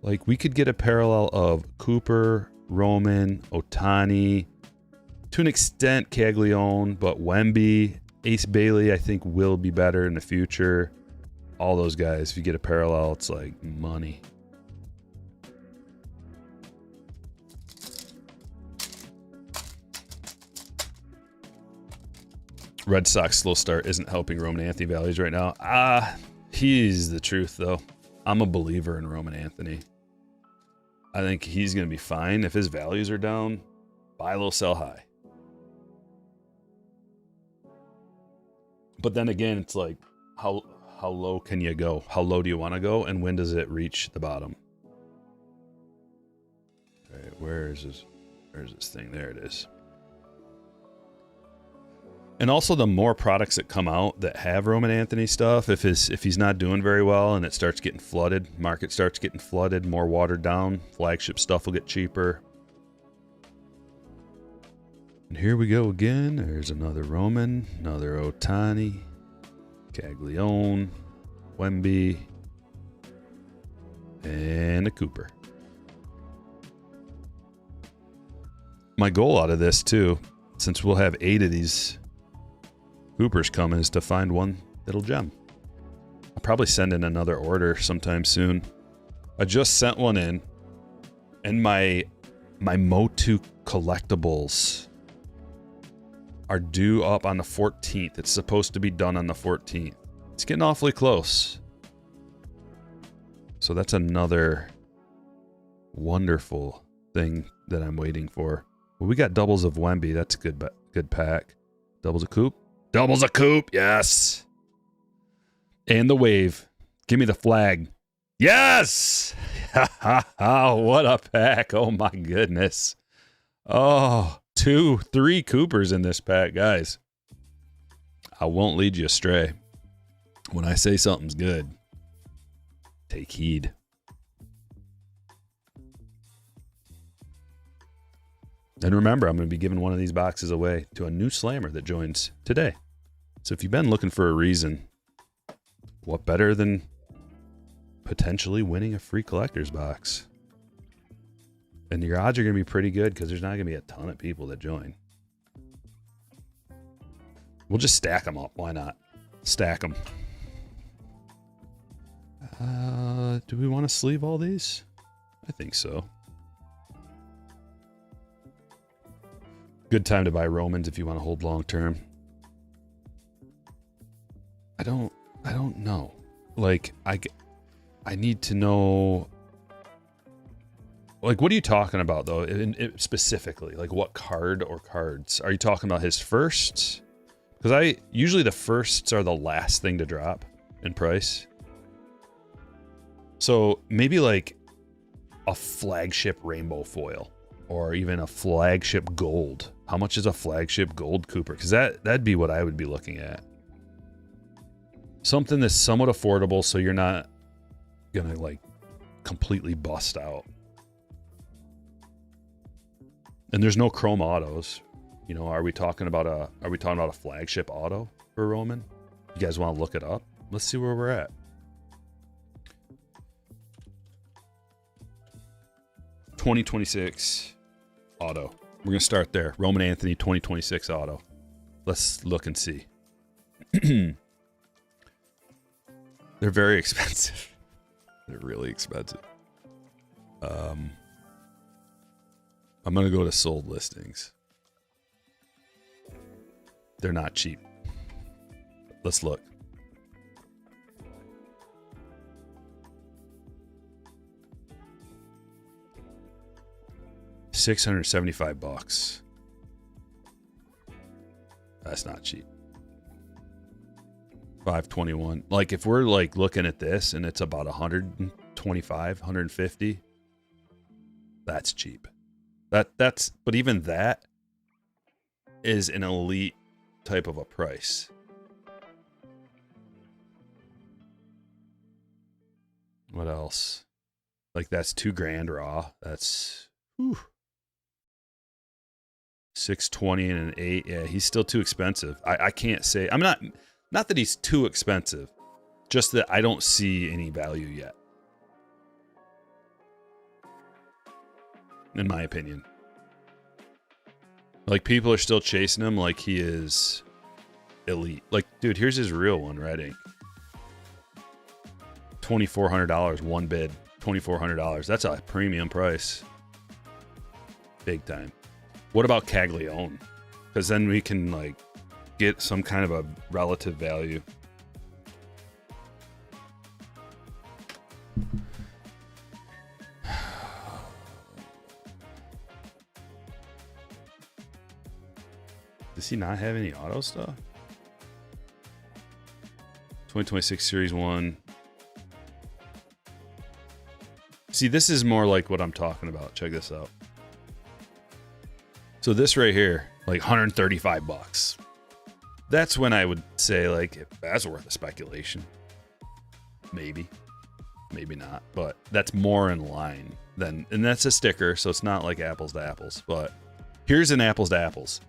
Speaker 1: Like, we could get a parallel of Cooper, Roman, Ohtani, to an extent Caglione, but Wemby, Ace Bailey, I think will be better in the future. All those guys, if you get a parallel, it's like money. Red Sox slow start isn't helping Roman Anthony values right now. He's the truth, though. I'm a believer in Roman Anthony. I think he's going to be fine. If his values are down, buy low, sell high. But then again, it's like, how low can you go? How low do you want to go? And when does it reach the bottom? All right, where's this thing? There it is. And also, the more products that come out that have Roman Anthony stuff, if he's not doing very well and it starts getting flooded, market starts getting flooded, more watered down, flagship stuff will get cheaper. And here we go again. There's another Roman, another Ohtani, Caglione, Wemby, and a Cooper. My goal out of this, too, since we'll have 8 of these Coopers coming, is to find one that'll gem. I'll probably send in another order sometime soon. I just sent one in, and my Motu collectibles are due up on the 14th. It's supposed to be done on the 14th. It's getting awfully close. So that's another wonderful thing that I'm waiting for. Well, we got doubles of Wemby. That's a good pack. Doubles of Coop. Doubles a Coop, yes. And the wave. Give me the flag. Yes! What a pack. Oh, my goodness. Oh, 2, 3 Coopers in this pack, guys. I won't lead you astray. When I say something's good, take heed. And remember, I'm going to be giving one of these boxes away to a new slammer that joins today. So if you've been looking for a reason, what better than potentially winning a free collector's box? And your odds are going to be pretty good because there's not going to be a ton of people that join. We'll just stack them up. Why not? Stack them. Do we want to sleeve all these? I think so. Good time to buy Romans if you want to hold long term. I don't know. Like, I need to know. Like, what are you talking about though? Specifically, like what card or cards? Are you talking about his first? Because usually the firsts are the last thing to drop in price. So maybe like a flagship rainbow foil or even a flagship gold. How much is a flagship gold Cooper? Because that'd be what I would be looking at. Something that's somewhat affordable so you're not gonna like completely bust out. And there's no chrome autos. You know, are we talking about a flagship auto for Roman? You guys want to look it up? Let's see where we're at. 2026 auto. We're gonna start there. Roman Anthony 2026 auto. Let's look and see. They're very expensive. They're really expensive. I'm gonna go to sold listings. They're not cheap. Let's look. $675. That's not cheap. 521. Like if we're like looking at this and it's about 125, 150, that's cheap. That's but even that is an elite type of a price. What else? Like that's $2,000 raw. That's whew. 620 and an 8. Yeah, he's still too expensive. I can't say. I'm not that he's too expensive, just that I don't see any value yet. In my opinion. Like people are still chasing him like he is elite. Like, dude, here's his real one, Red Ink. $2,400, one bid. $2,400. That's a premium price. Big time. What about Caglione? Because then we can like get some kind of a relative value. Does he not have any auto stuff? 2026 Series 1. See, this is more like what I'm talking about. Check this out. So this right here, like $135. That's when I would say like that's worth a speculation. Maybe. Maybe not. But that's more in line than, and that's a sticker, so it's not like apples to apples. But here's an apples to apples.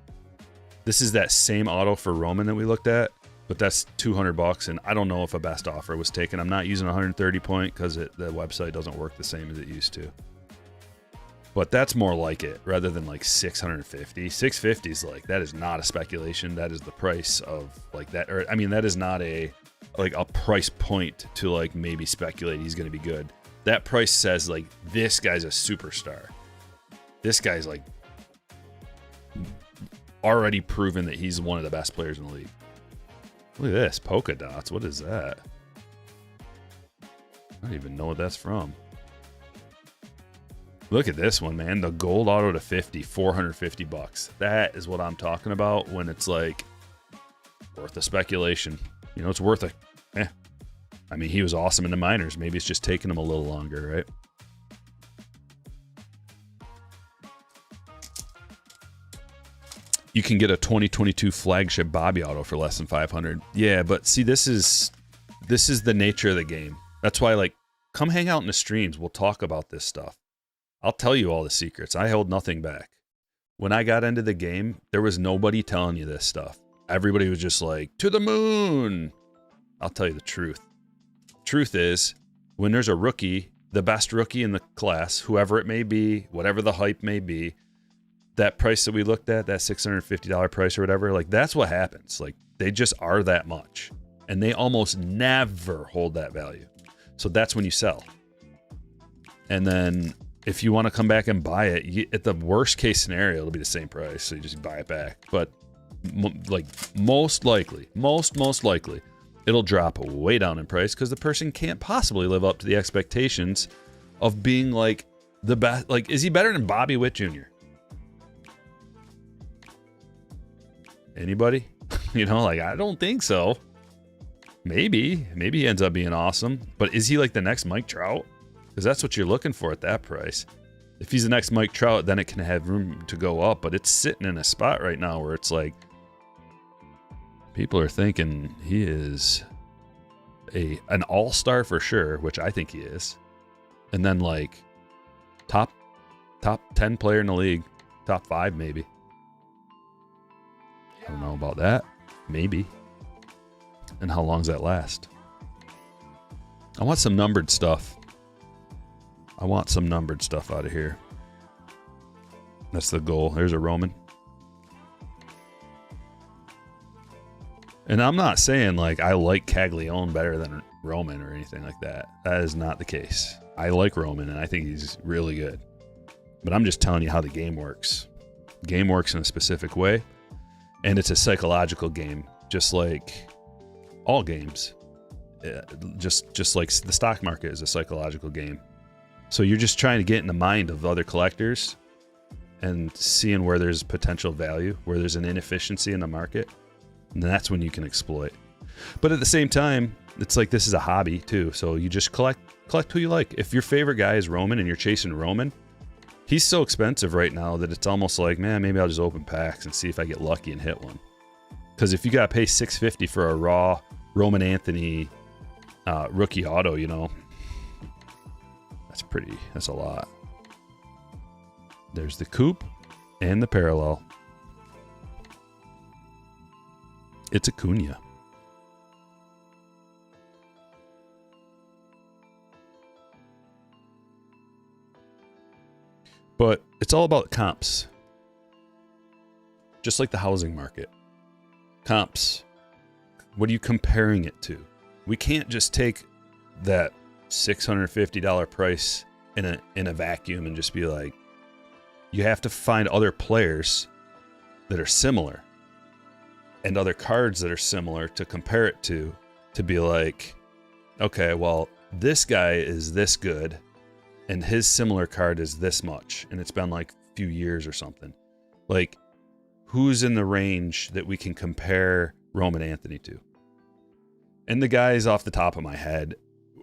Speaker 1: This is that same auto for Roman that we looked at, but that's $200, and I don't know if a best offer was taken. I'm not using 130 point because the website doesn't work the same as it used to. But that's more like it rather than like 650. 650 is like, that is not a speculation. That is the price of like that. Or I mean, that is not a like a price point to like maybe speculate he's going to be good. That price says like this guy's a superstar. This guy's like already proven that he's one of the best players in the league. Look at this, polka dots. What is that? I don't even know what that's from. Look at this one, man. The gold auto to 50, $450. That is what I'm talking about when it's like worth a speculation. You know, it's worth a I mean, he was awesome in the minors. Maybe it's just taking him a little longer, right? you can get a 2022 flagship Bobby auto for less than 500. Yeah, but see, this is the nature of the game. That's why, like, come hang out in the streams. We'll talk about this stuff. I'll tell you all the secrets. I hold nothing back. When I got into the game, there was nobody telling you this stuff. Everybody was just like, to the moon. I'll tell you the truth. Truth is, when there's a rookie, the best rookie in the class, whoever it may be, whatever the hype may be, that price that we looked at, that $650 price or whatever, like, that's what happens. Like, they just are that much. And they almost never hold that value. So that's when you sell. And then if you want to come back and buy it, at the worst case scenario, it'll be the same price. So you just buy it back. But like most likely, it'll drop way down in price because the person can't possibly live up to the expectations of being like the best. Like, is he better than Bobby Witt Jr.? Anybody? You know, like, I don't think so. Maybe he ends up being awesome, but is he like the next Mike Trout? Because that's what you're looking for at that price. If he's the next Mike Trout, then it can have room to go up, but it's sitting in a spot right now where it's like people are thinking he is an all-star for sure, which I think he is, and then like top 10 player in the league, top 5 maybe. I don't know about that. Maybe. And how long does that last? I want some numbered stuff. I want some numbered stuff out of here. That's the goal. There's a Roman. And I'm not saying like I like Caglione better than Roman or anything like that. That is not the case. I like Roman and I think he's really good. But I'm just telling you how the game works. The game works in a specific way. And it's a psychological game, just like all games. Just like the stock market is a psychological game. So you're just trying to get in the mind of other collectors and seeing where there's potential value, where there's an inefficiency in the market. And that's when you can exploit. But at the same time, it's like this is a hobby too. So you just collect who you like. If your favorite guy is Roman and you're chasing Roman, he's so expensive right now that it's almost like, man, maybe I'll just open packs and see if I get lucky and hit one. Because if you got to pay $650 for a raw Roman Anthony rookie auto, you know, that's a lot. There's the coupe and the parallel. It's Acuna. But it's all about comps. Just like the housing market. Comps. What are you comparing it to? We can't just take that $650 price in a vacuum and just be like, you have to find other players that are similar and other cards that are similar to compare it to be like, okay, well, this guy is this good and his similar card is this much, and it's been like a few years or something. Like, who's in the range that we can compare Roman Anthony to? And the guys off the top of my head,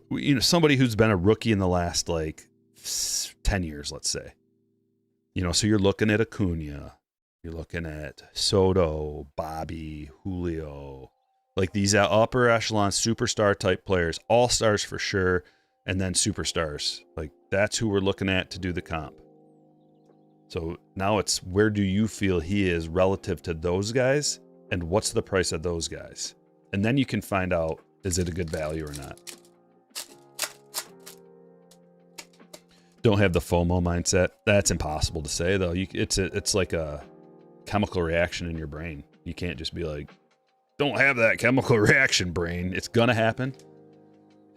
Speaker 1: you know, somebody who's been a rookie in the last like 10 years, let's say. You know, so you're looking at Acuna, you're looking at Soto, Bobby, Julio, like these upper echelon superstar type players, all stars for sure, and then superstars. Like, that's who we're looking at to do the comp. So now it's, where do you feel he is relative to those guys, and what's the price of those guys? And then you can find out, is it a good value or not? Don't have the FOMO mindset. That's impossible to say, though. It's like a chemical reaction in your brain. You can't just be like, don't have that chemical reaction, brain. It's gonna happen.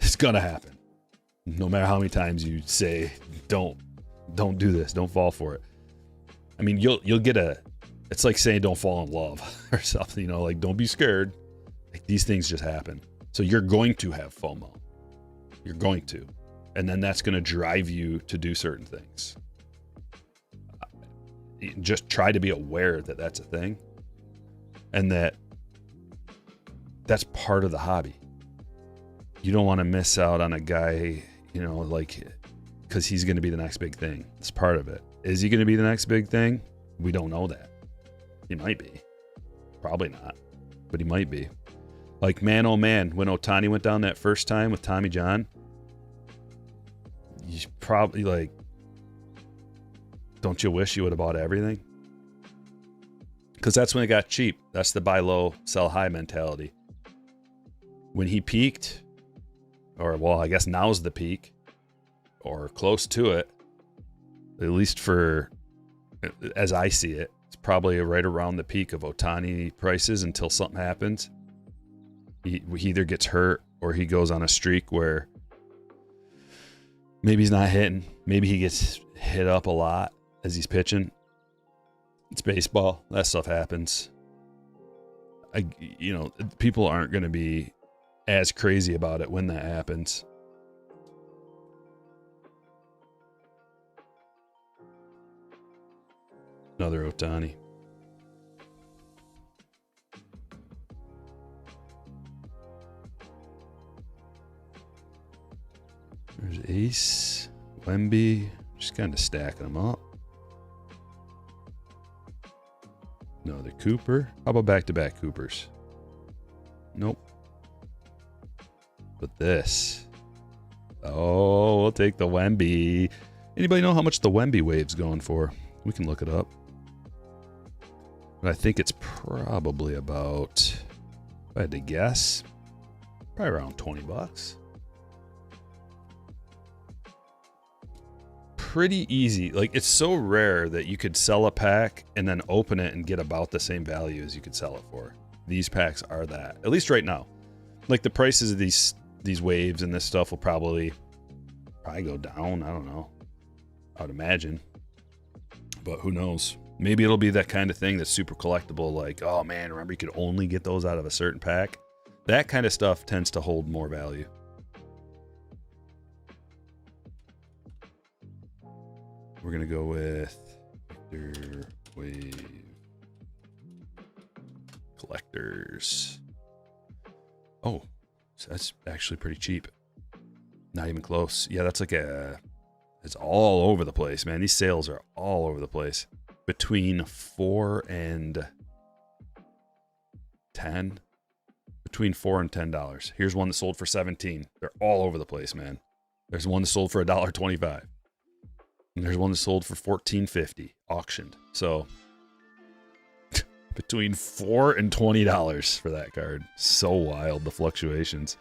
Speaker 1: It's gonna happen. No matter how many times you say, don't do this, don't fall for it. I mean, you'll get it's like saying don't fall in love or something, you know, like don't be scared. Like, these things just happen. So you're going to have FOMO. You're going to. And then that's going to drive you to do certain things. Just try to be aware that that's a thing. And that's part of the hobby. You don't want to miss out on a guy, you know, like, because he's going to be the next big thing. It's part of it. Is he going to be the next big thing? We don't know that. He might be. Probably not, but he might be. Like, man, oh man, when Ohtani went down that first time with Tommy John, you probably, like, don't you wish you would have bought everything? Because that's when it got cheap. That's the buy low, sell high mentality. When he peaked, or, well, I guess now's the peak, or close to it, at least for, as I see it, it's probably right around the peak of Ohtani prices until something happens. He either gets hurt or he goes on a streak where maybe he's not hitting. Maybe he gets hit up a lot as he's pitching. It's baseball. That stuff happens. People aren't going to be as crazy about it when that happens. Another Ohtani. There's Ace, Wemby, just kind of stacking them up. Another Cooper. How about back-to-back Coopers? Nope. But this. Oh, we'll take the Wemby. Anybody know how much the Wemby wave's going for? We can look it up. But I think it's probably about, if I had to guess, probably around $20. Pretty easy. Like, it's so rare that you could sell a pack and then open it and get about the same value as you could sell it for. These packs are that, at least right now. Like, the prices of these waves and this stuff will probably go down. I don't know. I would imagine. But who knows? Maybe it'll be that kind of thing that's super collectible. Like, oh man, remember you could only get those out of a certain pack? That kind of stuff tends to hold more value. We're going to go with Victor Wave Collectors. Oh, so that's actually pretty cheap. Not even close. Yeah, that's like it's all over the place, man. These sales are all over the place. Between 4 and 10. Between $4 and $10. Here's one that sold for $17. They're all over the place, man. There's one that sold for $1.25. And there's one that sold for $14.50, auctioned. So between $4 and $20 for that card. So wild, the fluctuations.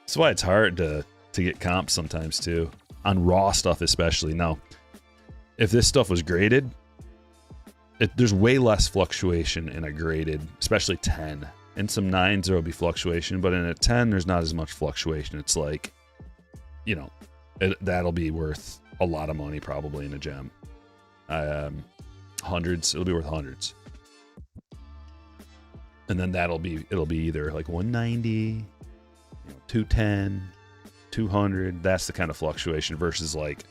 Speaker 1: That's why it's hard to get comps sometimes too, on raw stuff especially. Now, if this stuff was graded, there's way less fluctuation in a graded, especially 10. In some 9s there will be fluctuation, but in a 10 there's not as much fluctuation. It's like, that'll be worth a lot of money probably in a gem. Hundreds, it'll be worth hundreds. And then it'll be either like 190, 210, 200. That's the kind of fluctuation versus like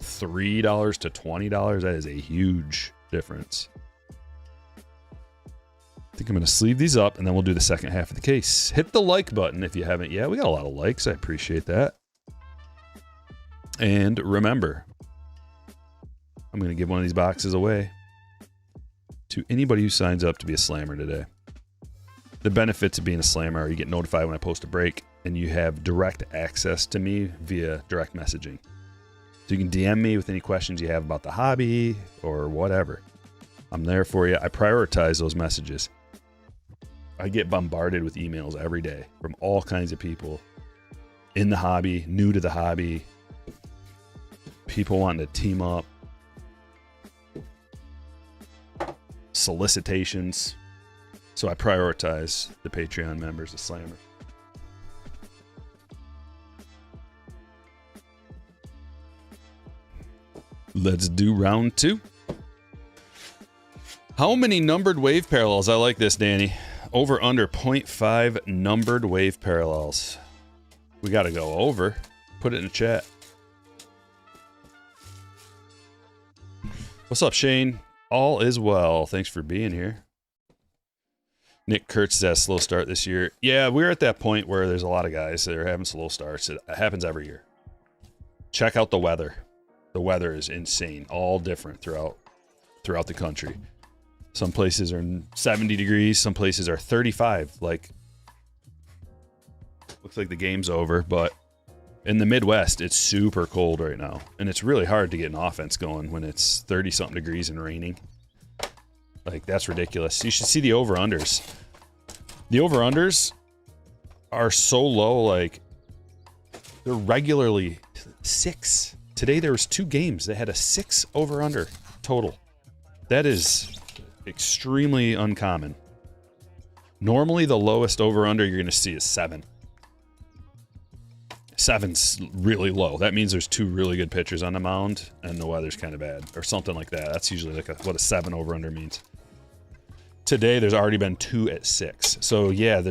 Speaker 1: $3 to $20. That is a huge difference. I think I'm going to sleeve these up and then we'll do the second half of the case. Hit the like button if you haven't yet. We got a lot of likes. I appreciate that. And remember, I'm going to give one of these boxes away to anybody who signs up to be a slammer today. The benefits of being a slammer are you get notified when I post a break and you have direct access to me via direct messaging. So you can DM me with any questions you have about the hobby or whatever. I'm there for you. I prioritize those messages. I get bombarded with emails every day from all kinds of people in the hobby, new to the hobby, people wanting to team up, solicitations. So I prioritize the Patreon members, the slammers. Let's do round 2. How many numbered wave parallels? I like this, Danny. Over under 0.5 numbered wave parallels. We got to go over. Put it in the chat. What's up, Shane? All is well. Thanks for being here. Nick Kurtz has a slow start this year. Yeah, we're at that point where there's a lot of guys that are having slow starts. It happens every year. Check out the weather. The weather is insane. All different throughout the country. Some places are 70 degrees. Some places are 35. Like, looks like the game's over, but in the Midwest, it's super cold right now. And it's really hard to get an offense going when it's 30-something degrees and raining. Like, that's ridiculous. You should see the over-unders. The over-unders are so low, like, they're regularly 6. Today there was 2 games that had a 6 over-under total. That is extremely uncommon. Normally, the lowest over-under you're going to see is 7. 7's really low. That means there's 2 really good pitchers on the mound, and the weather's kind of bad, or something like that. That's usually like what a 7 over-under means. Today, there's already been 2 at 6. So yeah,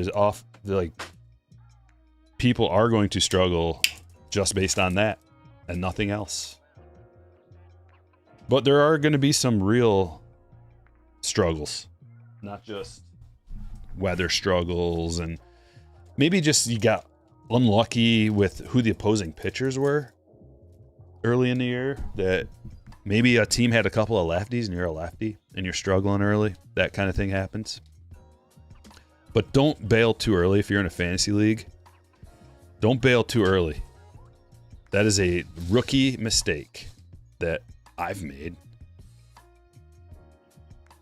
Speaker 1: people are going to struggle just based on that and nothing else. But there are going to be some real struggles, not just weather struggles, and maybe just you got unlucky with who the opposing pitchers were early in the year, that maybe a team had a couple of lefties and you're a lefty and you're struggling early. That kind of thing happens. But don't bail too early if you're in a fantasy league. Don't bail too early. That is a rookie mistake that I've made.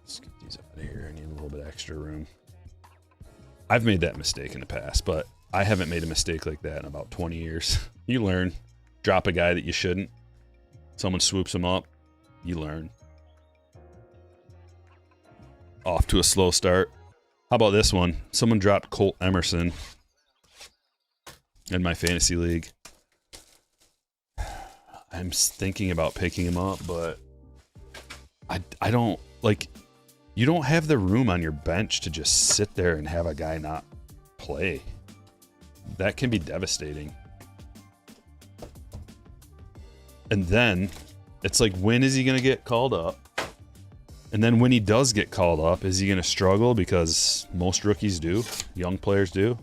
Speaker 1: Let's get these out of here. I need a little bit extra room. I've made that mistake in the past, but I haven't made a mistake like that in about 20 years. You learn. Drop a guy that you shouldn't. Someone swoops him up. You learn. Off to a slow start. How about this one? Someone dropped Colt Emerson in my fantasy league. I'm thinking about picking him up, but I don't, like, you don't have the room on your bench to just sit there and have a guy not play. That can be devastating. And then it's like, when is he going to get called up? And then when he does get called up, is he going to struggle? Because most rookies do, young players do.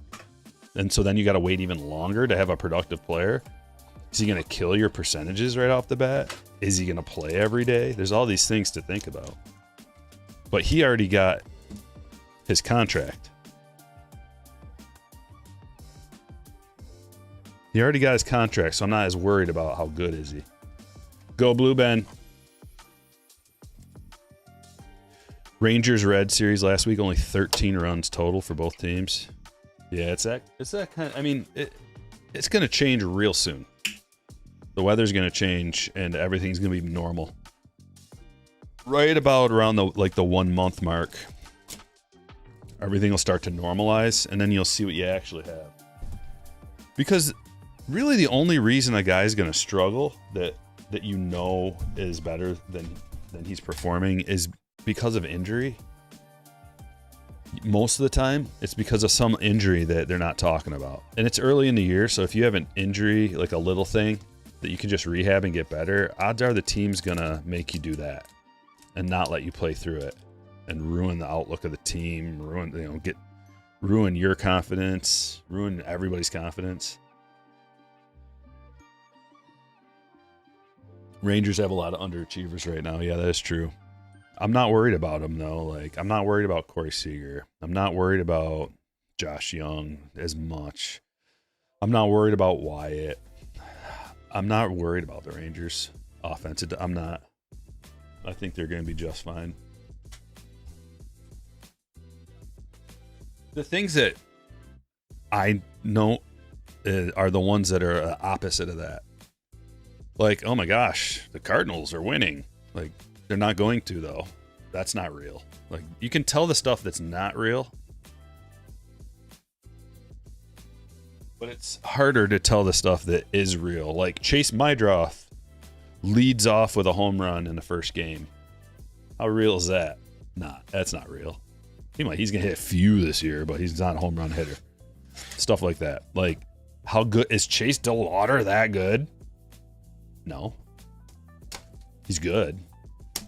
Speaker 1: And so then you got to wait even longer to have a productive player. Is he going to kill your percentages right off the bat? Is he going to play every day? There's all these things to think about. But he already got his contract. He already got his contract, so I'm not as worried about how good is he. Go Blue Ben. Rangers Red series last week, only 13 runs total for both teams. Yeah, it's that kind of, I mean, it's going to change real soon. The weather's going to change and everything's going to be normal. Right about around the 1 month mark, everything will start to normalize, and then you'll see what you actually have. Because really the only reason a guy's going to struggle that you know is better than he's performing is because of injury. Most of the time, it's because of some injury that they're not talking about. And it's early in the year, so if you have an injury, like a little thing, that you can just rehab and get better, odds are the team's gonna make you do that and not let you play through it and ruin the outlook of the team, ruin your confidence, ruin everybody's confidence. Rangers have a lot of underachievers right now. Yeah, that is true. I'm not worried about them, though. Like, I'm not worried about Corey Seager. I'm not worried about Josh Young as much. I'm not worried about Wyatt. I'm not worried about the Rangers offense. I'm not. I think they're going to be just fine. The things that I know are the ones that are opposite of that. Like, oh my gosh, the Cardinals are winning. Like, they're not going to, though. That's not real. Like, you can tell the stuff that's not real, but it's harder to tell the stuff that is real. Like, Chase Mydroth leads off with a home run in the first game. How real is that? Nah, that's not real. He's going to hit a few this year, but he's not a home run hitter. Stuff like that. Like, how good is Chase DeLauder that good? No. He's good.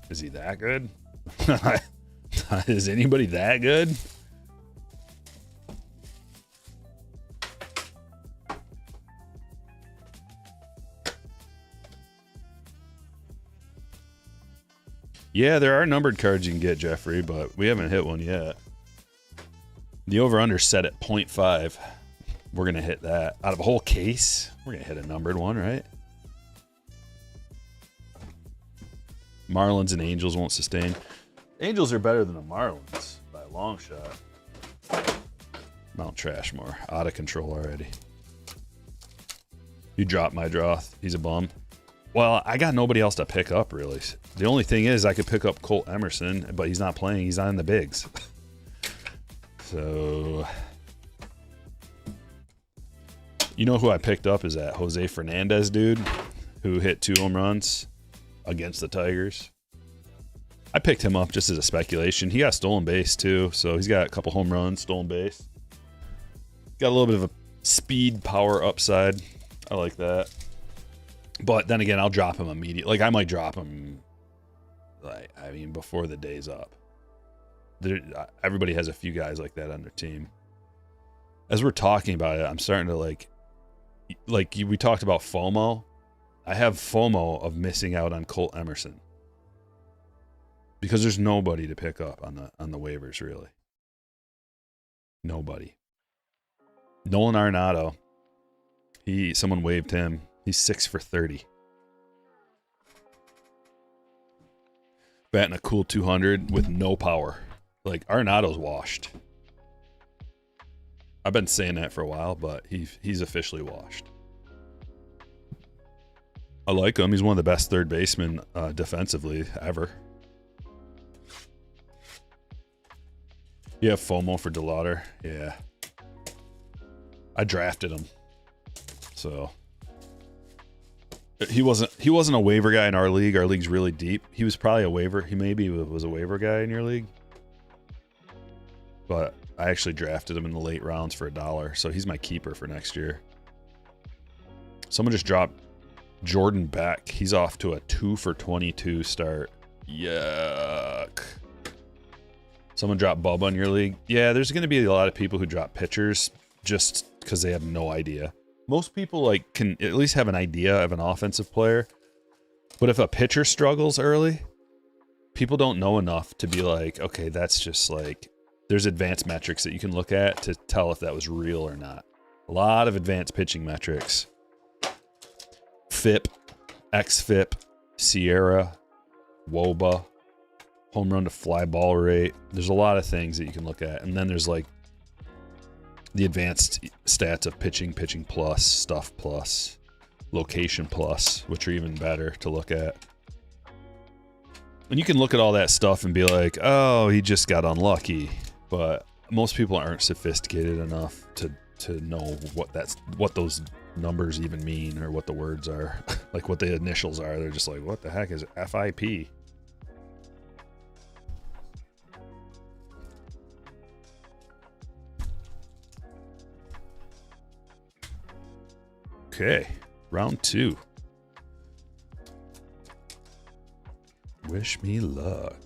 Speaker 1: Is he that good? Is anybody that good? Yeah, there are numbered cards you can get, Jeffrey, but we haven't hit one yet. The over-under set at 0.5. We're going to hit that. Out of a whole case, we're going to hit a numbered one, right? Marlins and Angels won't sustain. Angels are better than the Marlins by a long shot. Mount Trashmore, out of control already. You dropped my Droth. He's a bum. Well, I got nobody else to pick up, really. The only thing is I could pick up Colt Emerson, but he's not playing. He's not in the bigs. So, you know who I picked up is that Jose Fernandez dude who hit 2 home runs against the Tigers. I picked him up just as a speculation. He got stolen base too, so he's got a couple home runs, stolen base. Got a little bit of a speed power upside. I like that. But then again, I'll drop him immediately. Like, I might drop him, like, I mean, before the day's up. Everybody has a few guys like that on their team. As we're talking about it, I'm starting to like we talked about FOMO. I have FOMO of missing out on Colt Emerson because there's nobody to pick up on the waivers, really. Nobody. Nolan Arenado, someone waived him. He's 6 for 30. Batting a cool 200 with no power. Like, Arenado's washed. I've been saying that for a while, but he's officially washed. I like him. He's one of the best third basemen defensively ever. You have FOMO for DeLauder? Yeah. I drafted him. So he wasn't a waiver guy in our league. Our league's really deep. He was probably a waiver. He maybe was a waiver guy in your league. But I actually drafted him in the late rounds for $1, so he's my keeper for next year. Someone just dropped Jordan Beck. He's off to a 2 for 22 start. Yuck. Someone dropped Bubba in your league. Yeah, there's going to be a lot of people who drop pitchers just because they have no idea. Most people like can at least have an idea of an offensive player. But if a pitcher struggles early, people don't know enough to be like, okay, that's just like, there's advanced metrics that you can look at to tell if that was real or not. A lot of advanced pitching metrics. FIP, XFIP, Sierra, WOBA, home run to fly ball rate. There's a lot of things that you can look at. And then there's like the advanced stats of pitching plus, stuff plus, location plus, which are even better to look at. And you can look at all that stuff and be like, oh, he just got unlucky. But most people aren't sophisticated enough to know what those numbers even mean or what the words are, like what the initials are. They're just like, what the heck is FIP? Okay, round 2. Wish me luck.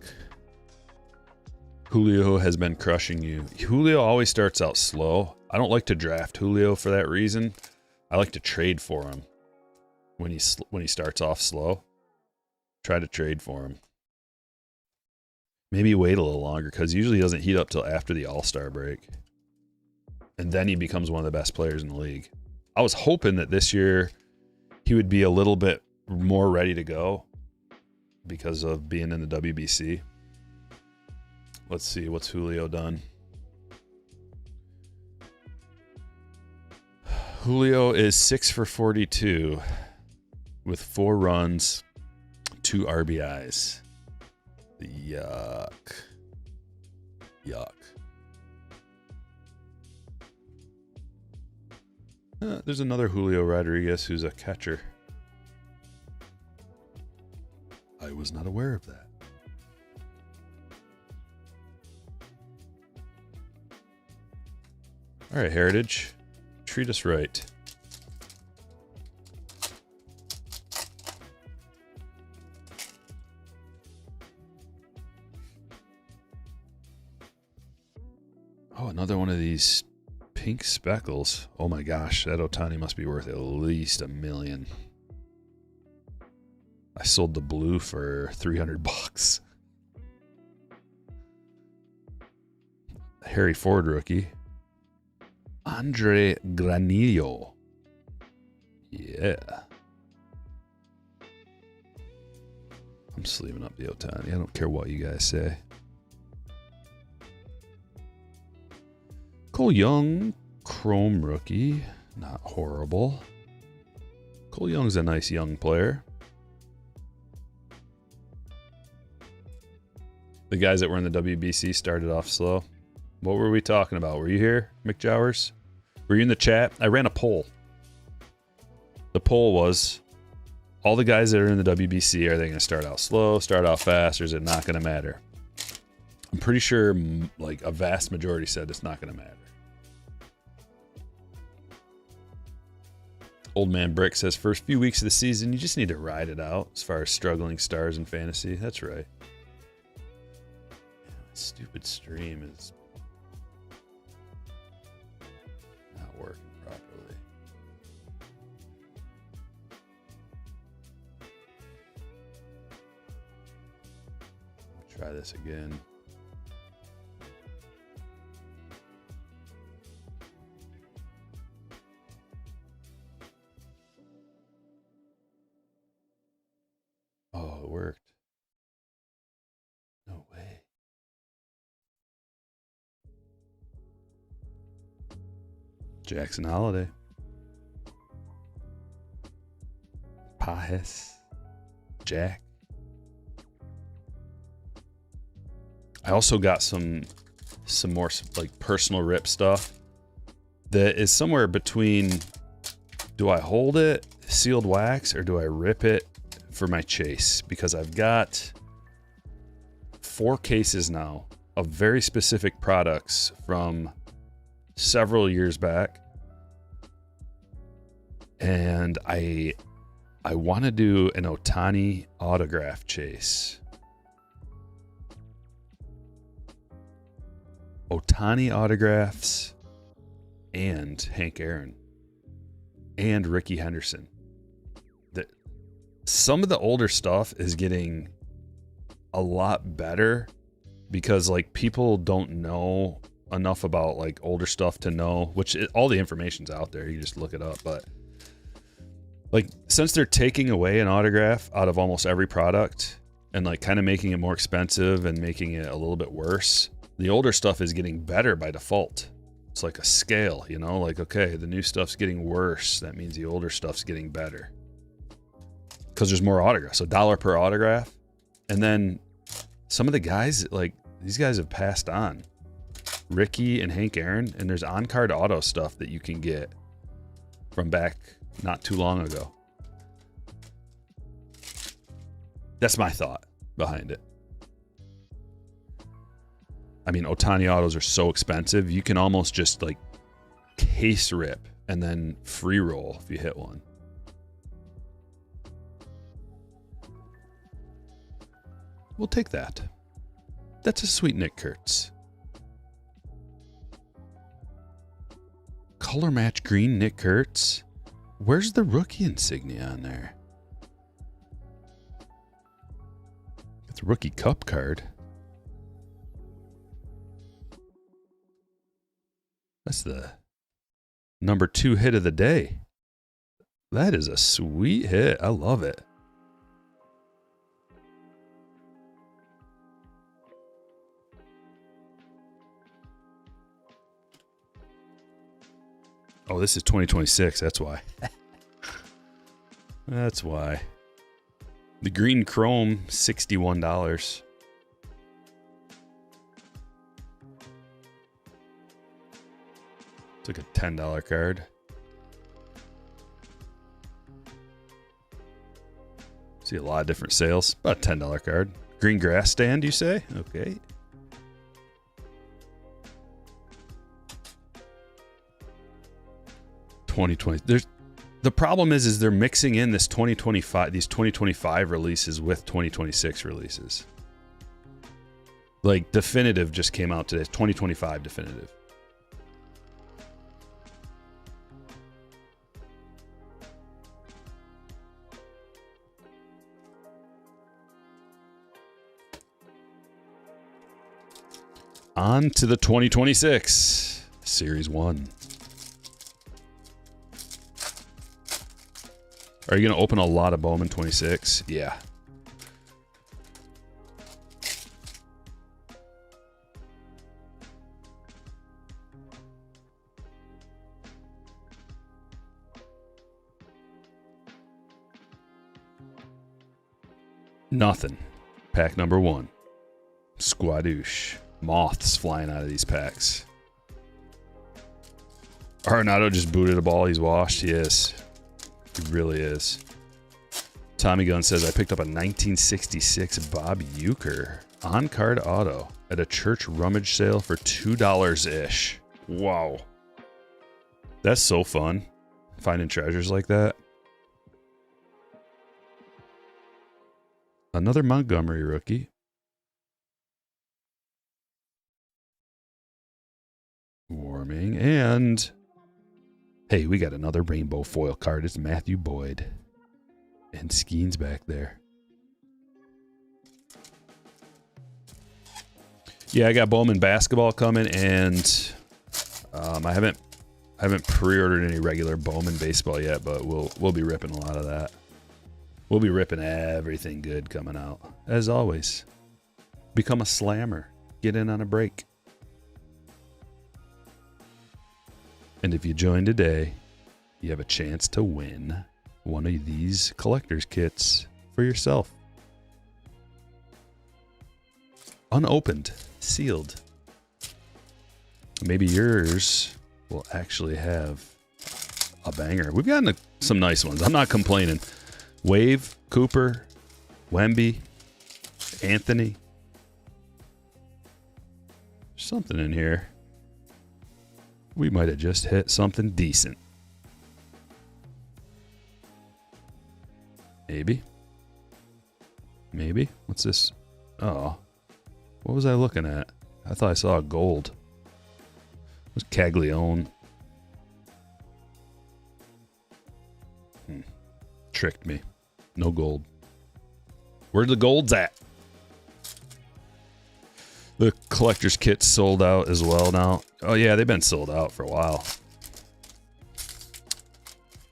Speaker 1: Julio has been crushing you. Julio always starts out slow. I don't like to draft Julio for that reason. I like to trade for him when he starts off slow. Try to trade for him. Maybe wait a little longer because usually he doesn't heat up till after the All-Star break. And then he becomes one of the best players in the league. I was hoping that this year he would be a little bit more ready to go because of being in the WBC. Let's see, what's Julio done? Julio is 6 for 42 with 4 runs, 2 RBIs. Yuck. Yuck. There's another Julio Rodriguez who's a catcher. I was not aware of that. All right, Heritage. Treat us right. Oh, another one of these pink speckles. Oh my gosh, that Ohtani must be worth at least $1 million. I sold the blue for $300. Harry Ford rookie. Andre Granillo. Yeah. I'm sleeving up the Otani. I don't care what you guys say. Cole Young, Chrome rookie. Not horrible. Cole Young's a nice young player. The guys that were in the WBC started off slow. What were we talking about? Were you here, McJowers? Were you in the chat? I ran a poll. The poll was, all the guys that are in the WBC, are they going to start out slow, start out fast, or is it not going to matter? I'm pretty sure like a vast majority said it's not going to matter. Old Man Brick says, first few weeks of the season, you just need to ride it out as far as struggling stars in fantasy. That's right. Stupid stream is not working properly. Try this again. Oh, it worked. No way. Jackson Holiday. Pajes. Jack. I also got some more like personal rip stuff that is somewhere between, do I hold it sealed wax or do I rip it for my chase? Because I've got 4 cases now of very specific products from several years back, and I want to do an Otani autograph chase. Otani autographs and Hank Aaron and Ricky Henderson. Some of the older stuff is getting a lot better because like people don't know enough about like older stuff to know, all the information's out there. You just look it up. But like, since they're taking away an autograph out of almost every product and like kind of making it more expensive and making it a little bit worse, the older stuff is getting better by default. It's like a scale, you know, like, okay, the new stuff's getting worse. That means the older stuff's getting better because there's more autographs. So $1 per autograph. And then some of the guys, like these guys have passed on. Ricky and Hank Aaron, and there's on-card auto stuff that you can get from back not too long ago. That's my thought behind it. I mean, Otani autos are so expensive, you can almost just like case rip and then free roll if you hit one. We'll take that. That's a sweet Nick Kurtz. Color match green Nick Kurtz. Where's the rookie insignia on there? It's a rookie cup card. That's the number 2 hit of the day. That is a sweet hit. I love it. Oh, this is 2026. That's why. That's why. The green chrome, $61. It's like a $10 card. See a lot of different sales. About a $10 card. Green grass stand, you say? Okay. There's the problem is they're mixing in these 2025 releases with 2026 releases. Like Definitive just came out today. 2025 Definitive. On to the 2026 Series 1. Are you going to open a lot of Bowman 26? Yeah. Nothing. Pack number 1. Squadouche. Moths flying out of these packs. Arenado just booted a ball. He's washed. He is. He really is. Tommy Gunn says, I picked up a 1966 Bob Uecker on-card auto at a church rummage sale for $2-ish. Wow. That's so fun. Finding treasures like that. Another Montgomery rookie. Warming. And hey, we got another rainbow foil card. It's Matthew Boyd. And Skeen's back there. Yeah, I got Bowman basketball coming, and I haven't pre-ordered any regular Bowman baseball yet, but we'll be ripping a lot of that. We'll be ripping everything good coming out. As always, become a slammer. Get in on a break. And if you join today, you have a chance to win one of these collector's kits for yourself. Unopened, sealed. Maybe yours will actually have a banger. We've gotten some nice ones. I'm not complaining. Wave, Cooper, Wemby, Anthony. There's something in here. We might have just hit something decent. Maybe. Maybe. What's this? Oh. What was I looking at? I thought I saw a gold. It was Caglione. Tricked me. No gold. Where the gold's at? The collector's kit's sold out as well now. Oh yeah, they've been sold out for a while.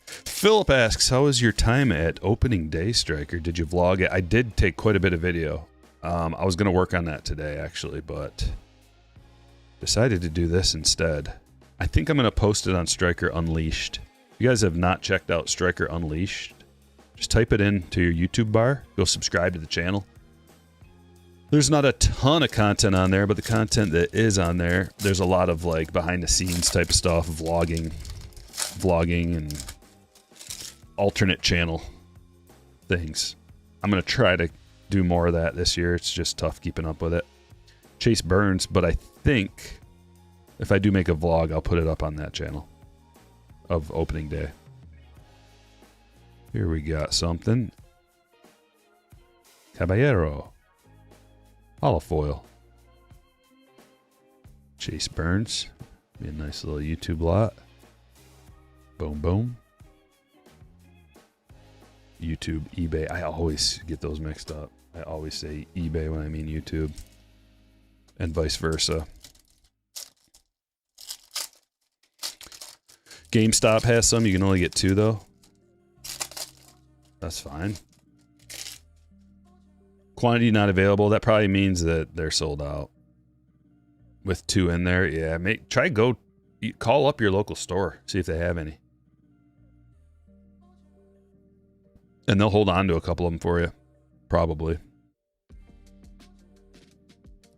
Speaker 1: Philip asks, how was your time at opening day, Stryker? Did you vlog it? I did take quite a bit of video. I was going to work on that today, actually, but decided to do this instead. I think I'm going to post it on Stryker Unleashed. If you guys have not checked out Stryker Unleashed, just type it into your YouTube bar. Go subscribe to the channel. There's not a ton of content on there, but the content that is on there, there's a lot of like behind the scenes type of stuff, vlogging and alternate channel things. I'm going to try to do more of that this year. It's just tough keeping up with it. Chase Burns, but I think if I do make a vlog, I'll put it up on that channel of opening day. Here we got something. Caballero. Holofoil. Chase Burns. Be a nice little YouTube lot. Boom, boom. YouTube, eBay. I always get those mixed up. I always say eBay when I mean YouTube. And vice versa. GameStop has some. You can only get 2, though. That's fine. Quantity not available. That probably means that they're sold out. With 2 in there, yeah. Call up your local store. See if they have any. And they'll hold on to a couple of them for you. Probably.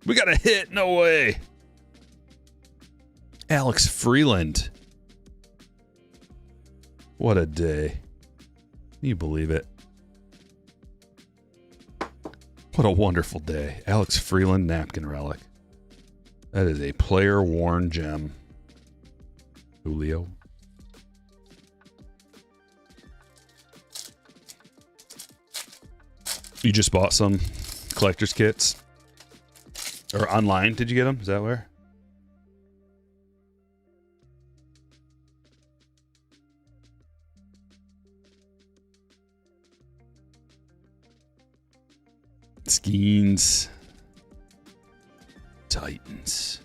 Speaker 1: We got a hit. No way. Alex Freeland. What a day. Can you believe it? What a wonderful day. Alex Freeland napkin relic. That is a player-worn gem. Julio. You just bought some collector's kits? Or online, did you get them? Is that where? Skeens. Titans.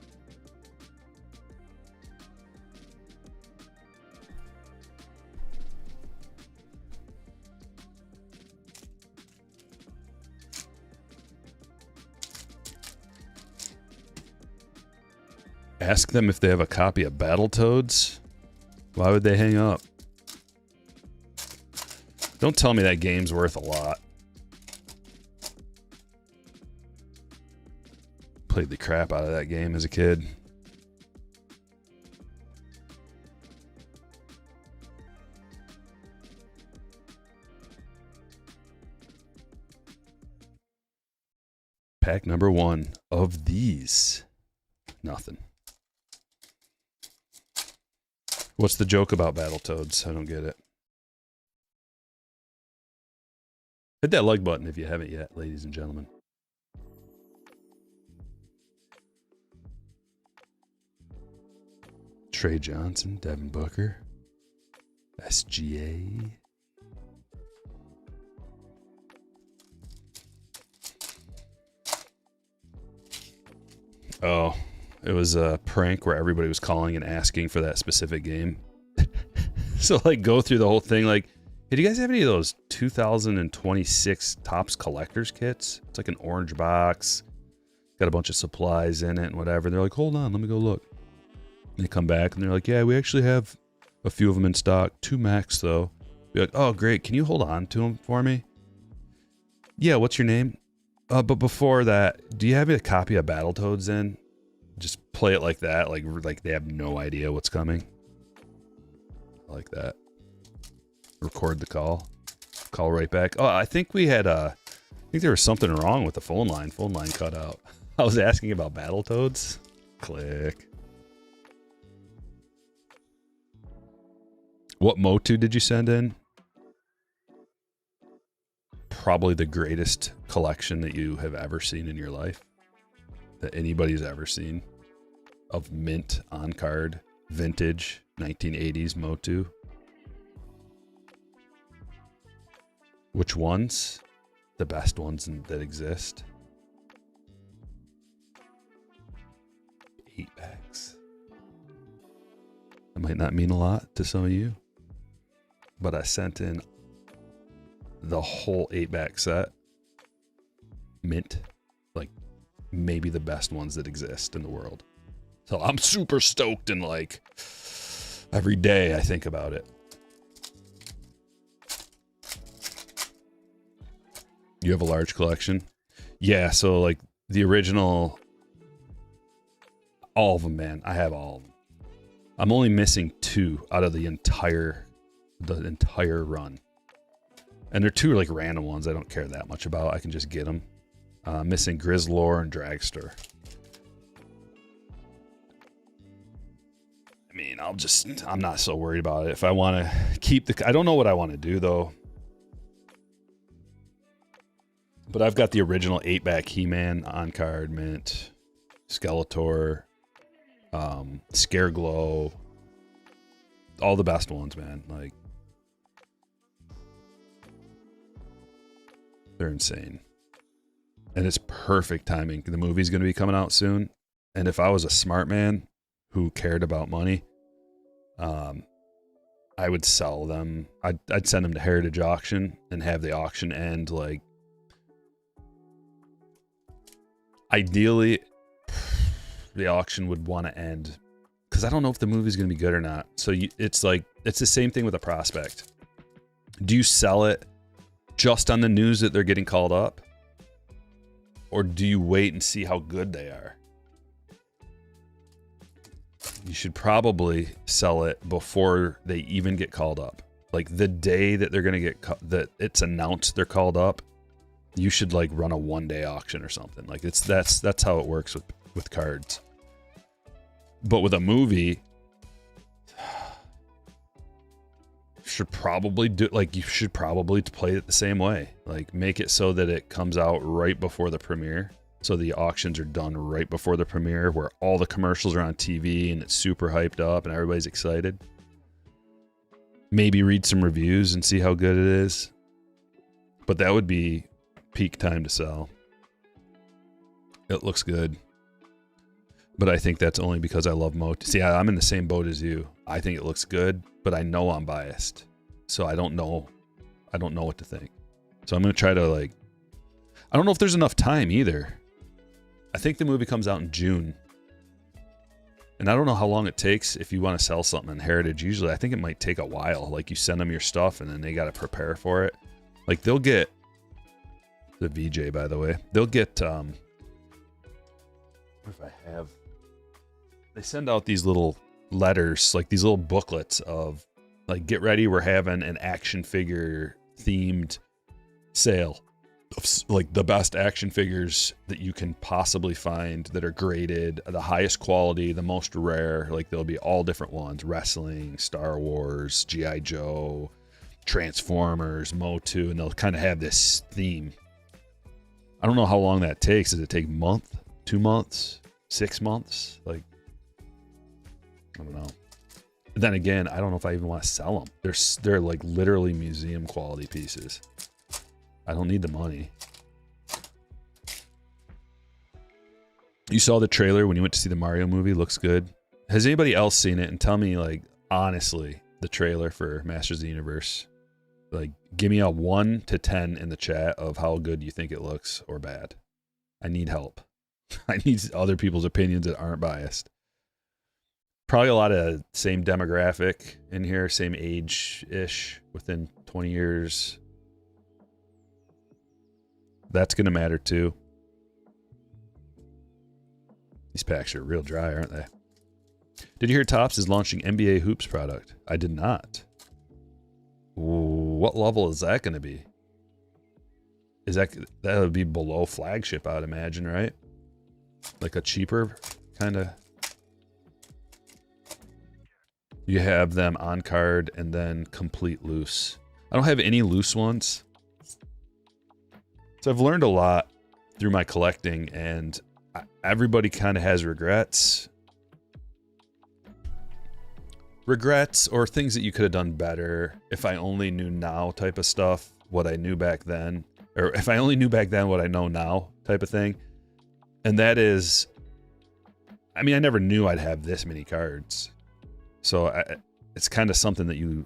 Speaker 1: Ask them if they have a copy of Battletoads. Why would they hang up? Don't tell me that game's worth a lot. Played the crap out of that game as a kid. Pack number 1 of these. Nothing. What's the joke about Battletoads? I don't get it. Hit that like button if you haven't yet, ladies and gentlemen. Trey Johnson, Devin Booker, SGA. Oh, it was a prank where everybody was calling and asking for that specific game. So, like, go through the whole thing, like, hey, do you guys have any of those 2026 Topps collector's kits? It's like an orange box, got a bunch of supplies in it and whatever. And they're like, hold on, let me go look. And they come back and they're like, yeah, we actually have a few of them in stock, 2 max though. Be like, oh great, can you hold on to them for me? Yeah, what's your name? But before that, do you have a copy of Battletoads in? Just play it like that, like they have no idea what's coming. I like that. Record the call. Call right back. Oh, I think we had I think there was something wrong with the phone line. Phone line cut out. I was asking about Battletoads. Click. What Motu did you send in? Probably the greatest collection that you have ever seen in your life. That anybody's ever seen. Of mint on card. Vintage 1980s Motu. Which ones? The best ones that exist. 8-packs. That might not mean a lot to some of you. But I sent in the whole 8-pack set. Mint. Like, maybe the best ones that exist in the world. So I'm super stoked, and like every day I think about it. You have a large collection? Yeah, so like the original, all of them, man. I have all of them. I'm only missing 2 out of the entire run. And they're 2 like random ones I don't care that much about. I can just get them. Missing Grizzlor and Dragster. I mean, I'm not so worried about it. If I want to keep I don't know what I want to do though. But I've got the original 8-back He-Man on card, mint, Skeletor, Scareglow, all the best ones, man. Like, they're insane. And it's perfect timing. The movie's going to be coming out soon. And if I was a smart man who cared about money, I would sell them. I'd send them to Heritage Auction and have the auction end like, ideally, the auction would want to end because I don't know if the movie's going to be good or not. So it's like, it's the same thing with a prospect. Do you sell it just on the news that they're getting called up? Or do you wait and see how good they are? You should probably sell it before they even get called up. Like the day that they're going to that it's announced they're called up, you should like run a 1-day auction or something. Like that's how it works with cards. But with a movie, you should probably play it the same way. Like make it so that it comes out right before the premiere. So the auctions are done right before the premiere where all the commercials are on TV and it's super hyped up and everybody's excited. Maybe read some reviews and see how good it is. But that would be peak time to sell. It looks good. But I think that's only because I love Motu. See, I'm in the same boat as you. I think it looks good, but I know I'm biased. So I don't know what to think. So I'm going to try to like, I don't know if there's enough time either. I think the movie comes out in June. And I don't know how long it takes if you want to sell something in Heritage. Usually I think it might take a while. Like you send them your stuff and then they got to prepare for it. Like they'll get, the VJ by the way, they'll get, what if I have, they send out these little letters, like these little booklets of like, get ready, we're having an action figure themed sale of like the best action figures that you can possibly find that are graded, the highest quality, the most rare. Like there'll be all different ones, wrestling, Star Wars, G.I. Joe, Transformers, Motu, and they'll kind of have this theme. I don't know how long that takes. Does it take a month, 2 months, 6 months? Like, I don't know. But then again, I don't know if I even want to sell them. They're like literally museum quality pieces. I don't need the money. You saw the trailer when you went to see the Mario movie. Looks good. Has anybody else seen it? And tell me, like, honestly, the trailer for Masters of the Universe. Like, give me a 1 to 10 in the chat of how good you think it looks or bad. I need help. I need other people's opinions that aren't biased. Probably a lot of same demographic in here, same age-ish, within 20 years. That's going to matter too. These packs are real dry, aren't they? Did you hear Topps is launching NBA Hoops product? I did not. What level is that going to be? Is that would be below flagship, I would imagine, right? Like a cheaper kind of. You have them on card and then complete loose. I don't have any loose ones. So I've learned a lot through my collecting, and everybody kind of has regrets. Regrets or things that you could have done better if I only knew now type of stuff, what I knew back then. Or if I only knew back then what I know now type of thing. And that is, I mean, I never knew I'd have this many cards. So it's kind of something that you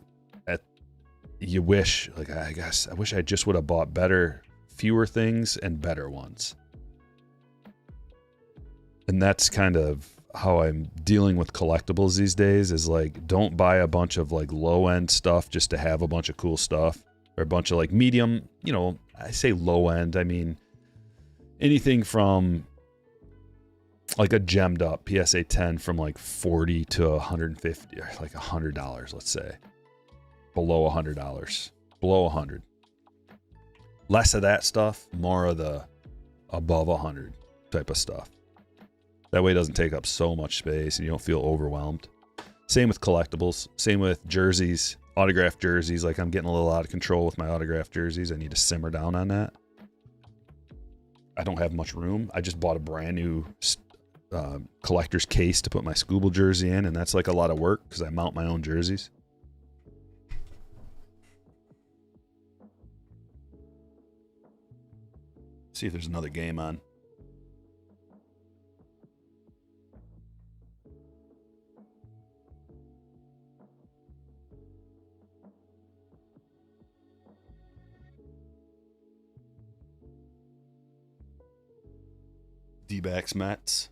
Speaker 1: wish, like, I guess, I wish I just would have bought better, fewer things and better ones. And that's kind of how I'm dealing with collectibles these days, is like, don't buy a bunch of like low end stuff just to have a bunch of cool stuff, or a bunch of like medium, you know, I say low end, I mean anything from like a gemmed up PSA 10 from like 40 to 150, or like $100, let's say. Below $100. Below 100. Less of that stuff, more of the above 100 type of stuff. That way it doesn't take up so much space and you don't feel overwhelmed. Same with collectibles. Same with jerseys, autographed jerseys. Like, I'm getting a little out of control with my autographed jerseys. I need to simmer down on that. I don't have much room. I just bought a brand new collector's case to put my Scooble jersey in, and that's like a lot of work because I mount my own jerseys. See if there's another game on. D-backs Mets.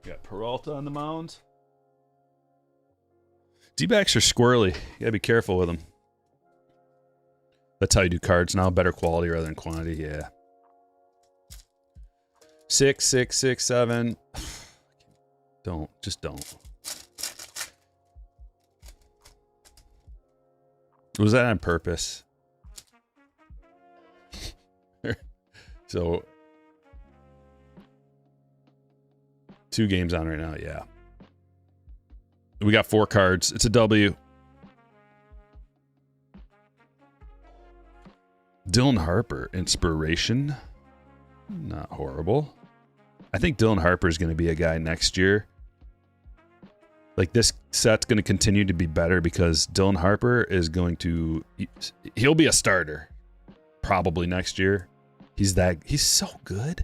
Speaker 1: Got Peralta on the mound. D-backs are squirrely. You gotta be careful with them. That's how you do cards now. Better quality rather than quantity. Yeah. 6, 6, 6, 7. Don't. Just don't. Was that on purpose? So, 2 games on right now, yeah. We got 4 cards. It's a W. Dylan Harper, inspiration. Not horrible. I think Dylan Harper is going to be a guy next year Like, this set's going to continue to be better because Dylan Harper is going to... He'll be a starter probably next year. He's so good.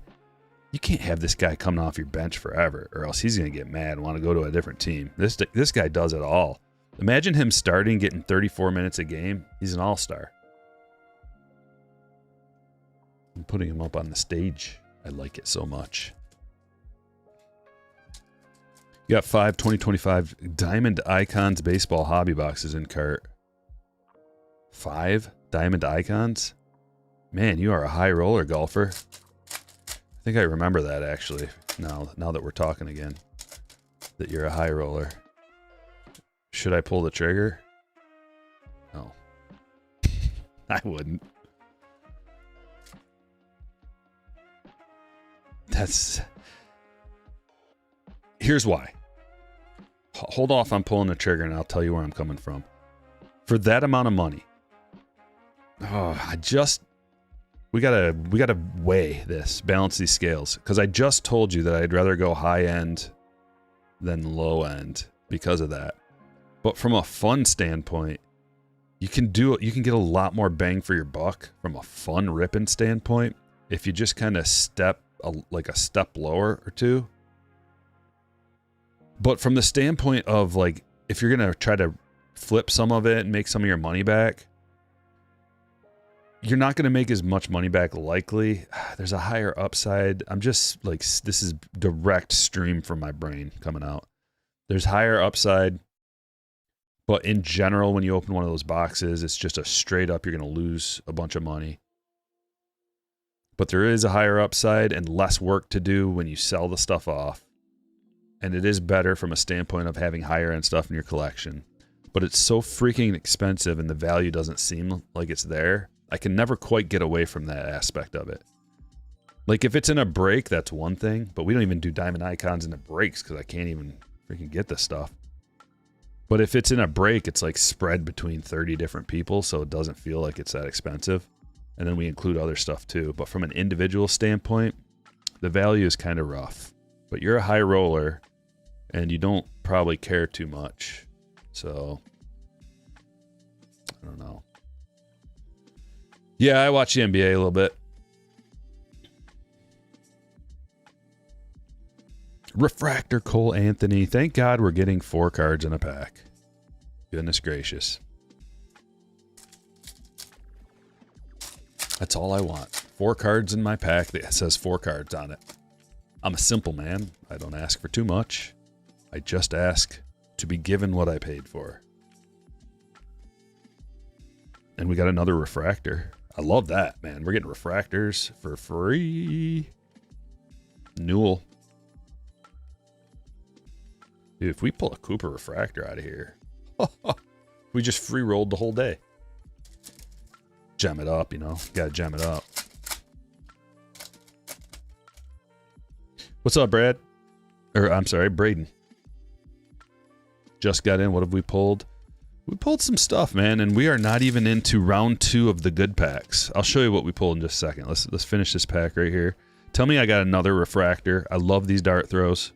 Speaker 1: You can't have this guy coming off your bench forever, or else he's going to get mad and want to go to a different team. This guy does it all. Imagine him starting, getting 34 minutes a game. He's an all-star. I'm putting him up on the stage. I like it so much. You got 5 2025 Diamond Icons baseball hobby boxes in cart. 5 Diamond Icons? Man, you are a high roller golfer. I think I remember that, actually, now that we're talking again. That you're a high roller. Should I pull the trigger? No. I wouldn't. Here's why. Hold off on pulling the trigger and I'll tell you where I'm coming from. For that amount of money, we gotta weigh this, balance these scales. Because I just told you that I'd rather go high end than low end because of that. But from a fun standpoint, you can get a lot more bang for your buck from a fun ripping standpoint if you just kind of step a step lower or two. But from the standpoint of, like, if you're going to try to flip some of it and make some of your money back, you're not going to make as much money back likely. There's a higher upside. I'm just, like, this is direct stream from my brain coming out. There's higher upside, but in general, when you open one of those boxes, it's just a straight up, you're going to lose a bunch of money. But there is a higher upside and less work to do when you sell the stuff off. And it is better from a standpoint of having higher end stuff in your collection. But it's so freaking expensive and the value doesn't seem like it's there. I can never quite get away from that aspect of it. Like, if it's in a break, that's one thing. But we don't even do diamond icons in the breaks because I can't even freaking get this stuff. But if it's in a break, it's like spread between 30 different people, so it doesn't feel like it's that expensive. And then we include other stuff too. But from an individual standpoint, the value is kind of rough. But you're a high roller, and you don't probably care too much. So, I don't know. Yeah, I watch the NBA a little bit. Refractor Cole Anthony. Thank God we're getting 4 cards in a pack. Goodness gracious. That's all I want. 4 cards in my pack that says 4 cards on it. I'm a simple man. I don't ask for too much. I just ask to be given what I paid for. And we got another refractor. I love that, man. We're getting refractors for free. Newell. Dude, if we pull a Cooper refractor out of here, we just free rolled the whole day. Gem it up, you know. Gotta gem it up. What's up, Brad? Or, I'm sorry, Braden. Just got in. What have we pulled? We pulled some stuff, man, and we are not even into round 2 of the good packs. I'll show you what we pulled in just a second. Let's finish this pack right here. Tell me I got another refractor. I love these dart throws.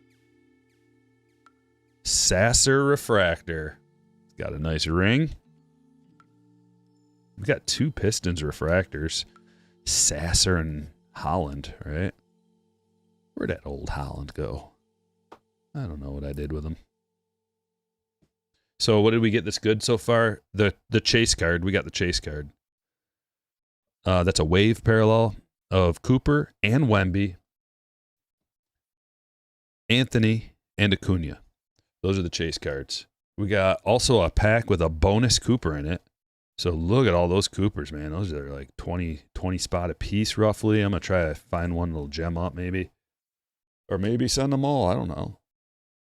Speaker 1: Sasser refractor. It's got a nice ring. We got 2 Pistons refractors. Sasser and Holland, right? Where'd that old Holland go? I don't know what I did with him. So what did we get that's good so far? The chase card. We got the chase card. That's a wave parallel of Cooper and Wemby, Anthony, and Acuna. Those are the chase cards. We got also a pack with a bonus Cooper in it. So look at all those Coopers, man. Those are like 20 spot a piece roughly. I'm going to try to find one little gem up maybe. Or maybe send them all. I don't know.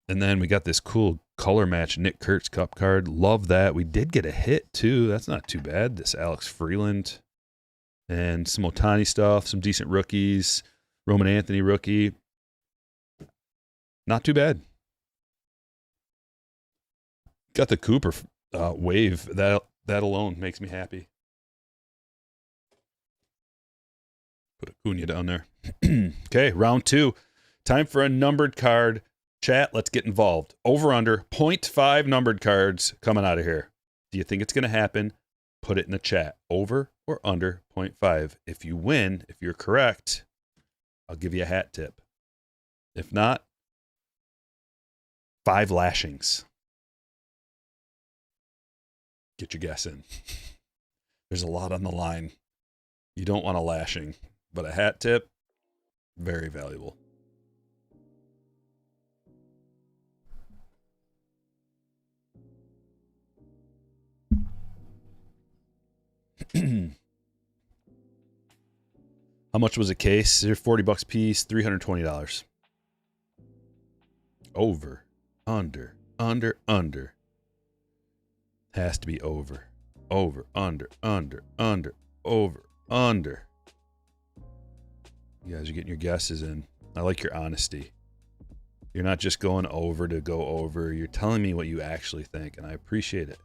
Speaker 1: And then we got this cool color match Nick Kurtz Cup card. Love that. We did get a hit too. That's not too bad. This Alex Freeland. And some Ohtani stuff. Some decent rookies. Roman Anthony rookie. Not too bad. Got the Cooper wave. That alone makes me happy. Put Acuna down there. Okay, round 2. Time for a numbered card. Chat, let's get involved. Over under 0.5 numbered cards coming out of here. Do you think it's going to happen? Put it in the chat. Over or under 0.5. If you win, if you're correct, I'll give you a hat tip. If not, 5 lashings. Get your guess in. There's a lot on the line. You don't want a lashing, but a hat tip, very valuable. How much was a case? They're $40 a piece, $320. Over, under, under. Has to be over. Over, under, over, under. You guys are getting your guesses in. I like your honesty. You're not just going over to go over. You're telling me what you actually think, and I appreciate it.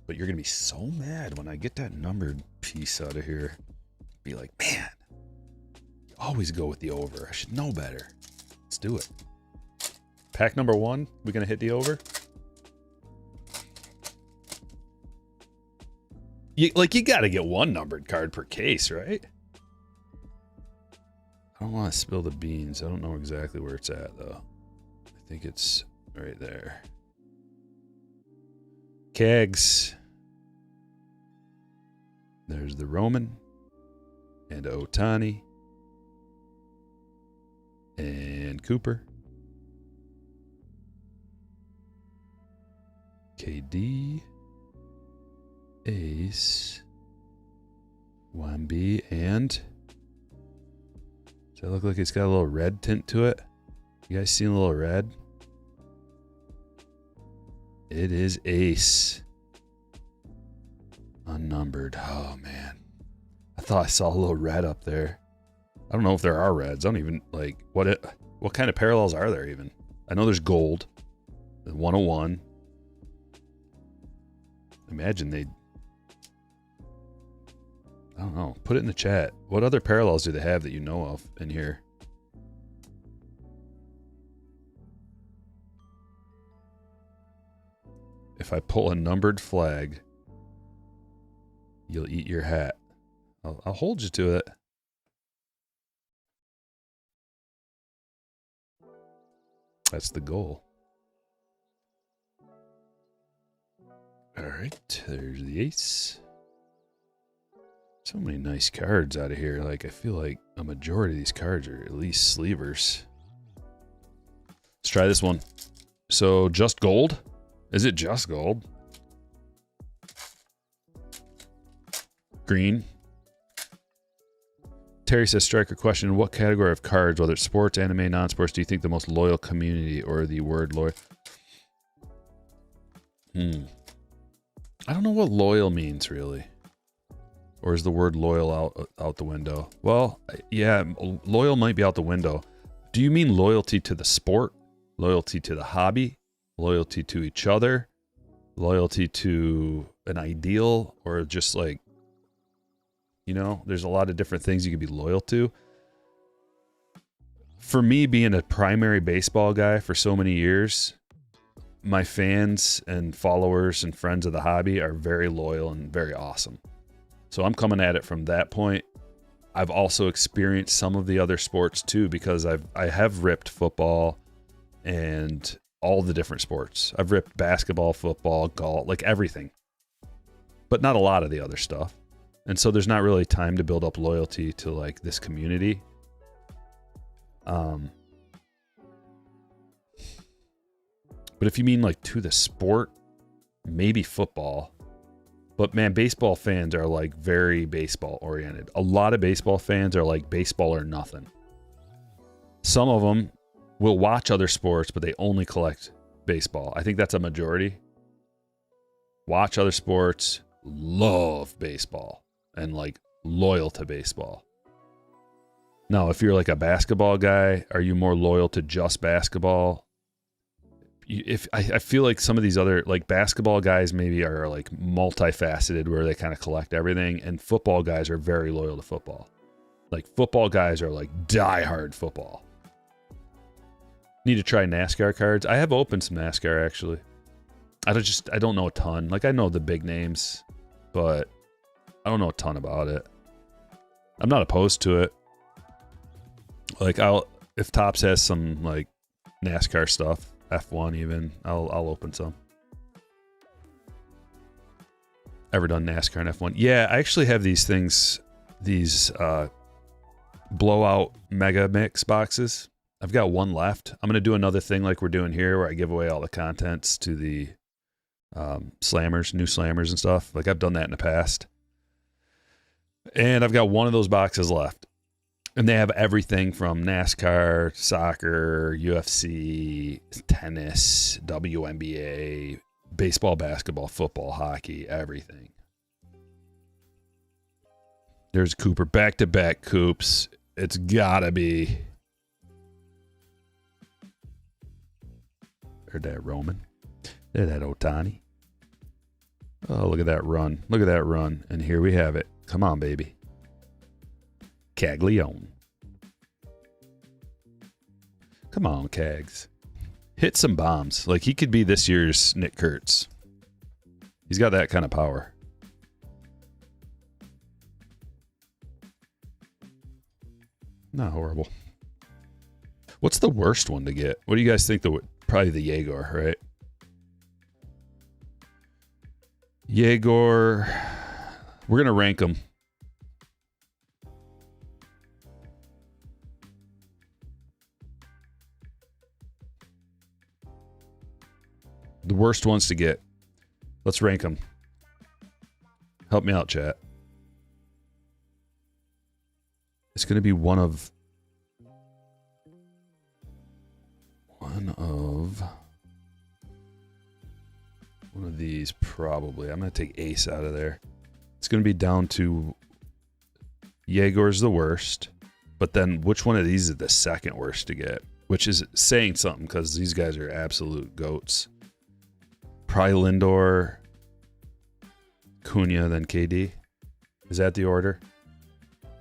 Speaker 1: But you're going to be so mad when I get that numbered piece out of here. Be like, man, you always go with the over. I should know better. Let's do it. Pack number 1, we going to hit the over? You got to get 1 numbered card per case, right? I don't want to spill the beans. I don't know exactly where it's at, though. I think it's right there. Kegs. There's the Roman and Otani and Cooper. KD, Ace, Wambi, and does that look like it's got a little red tint to it? You guys seen a little red? It is Ace. Unnumbered. Oh, man. I thought I saw a little red up there. I don't know if there are reds. I don't even, like, what kind of parallels are there even? I know there's gold. The 101. Imagine they'd... I don't know. Put it in the chat. What other parallels do they have that you know of in here? If I pull a numbered flag, you'll eat your hat. I'll hold you to it. That's the goal. All right, there's the ace. So many nice cards out of here. Like, I feel like a majority of these cards are at least sleevers. Let's try this one. So, just gold? Is it just gold? Green. Terry says, Stryker question, what category of cards, whether it's sports, anime, non-sports, do you think the most loyal community or the word loyal? I don't know what loyal means, really. Or is the word loyal out the window? Well, yeah, loyal might be out the window. Do you mean loyalty to the sport? Loyalty to the hobby? Loyalty to each other? Loyalty to an ideal? Or just like, you know, there's a lot of different things you can be loyal to. For me, being a primary baseball guy for so many years, my fans and followers and friends of the hobby are very loyal and very awesome. So I'm coming at it from that point. I've also experienced some of the other sports too, because I have ripped football and all the different sports. I've ripped basketball, football, golf, like everything, but not a lot of the other stuff. And so there's not really time to build up loyalty to like this community. But if you mean like to the sport, maybe football. But man, baseball fans are like very baseball oriented. A lot of baseball fans are like baseball or nothing. Some of them will watch other sports, but they only collect baseball. I think that's a majority. Watch other sports, love baseball, and like loyal to baseball. Now, if you're like a basketball guy, are you more loyal to just basketball? If I feel like some of these other like basketball guys maybe are like multifaceted where they kind of collect everything, and football guys are very loyal to football. Like football guys are like diehard football. Need to try NASCAR cards. I have opened some NASCAR actually. I don't know a ton. Like I know the big names, but I don't know a ton about it. I'm not opposed to it. Like if Topps has some like NASCAR stuff, F1 even, I'll open some. Ever done NASCAR and F1? Yeah, I actually have these things, these blowout mega mix boxes. I've got one left. I'm gonna do another thing like we're doing here, where I give away all the contents to the slammers, new slammers and stuff. Like I've done that in the past. And I've got one of those boxes left. And they have everything from NASCAR, soccer, UFC, tennis, WNBA, baseball, basketball, football, hockey, everything. There's Cooper, back-to-back Coops. It's gotta be. There's that Roman. There's that Otani. Oh, look at that run. Look at that run. And here we have it. Come on, baby. Caglione. Come on, Cags. Hit some bombs. Like, he could be this year's Nick Kurtz. He's got that kind of power. Not horrible. What's the worst one to get? What do you guys think? Probably the Yegor, right? Yegor. We're going to rank them. The worst ones to get. Let's rank them. Help me out, chat. It's going to be one of these probably. I'm going to take Ace out of there. It's going to be down to Yegor's the worst, but then which one of these is the second worst to get? Which is saying something because these guys are absolute goats. Probably Lindor, Cunha, then KD. Is that the order?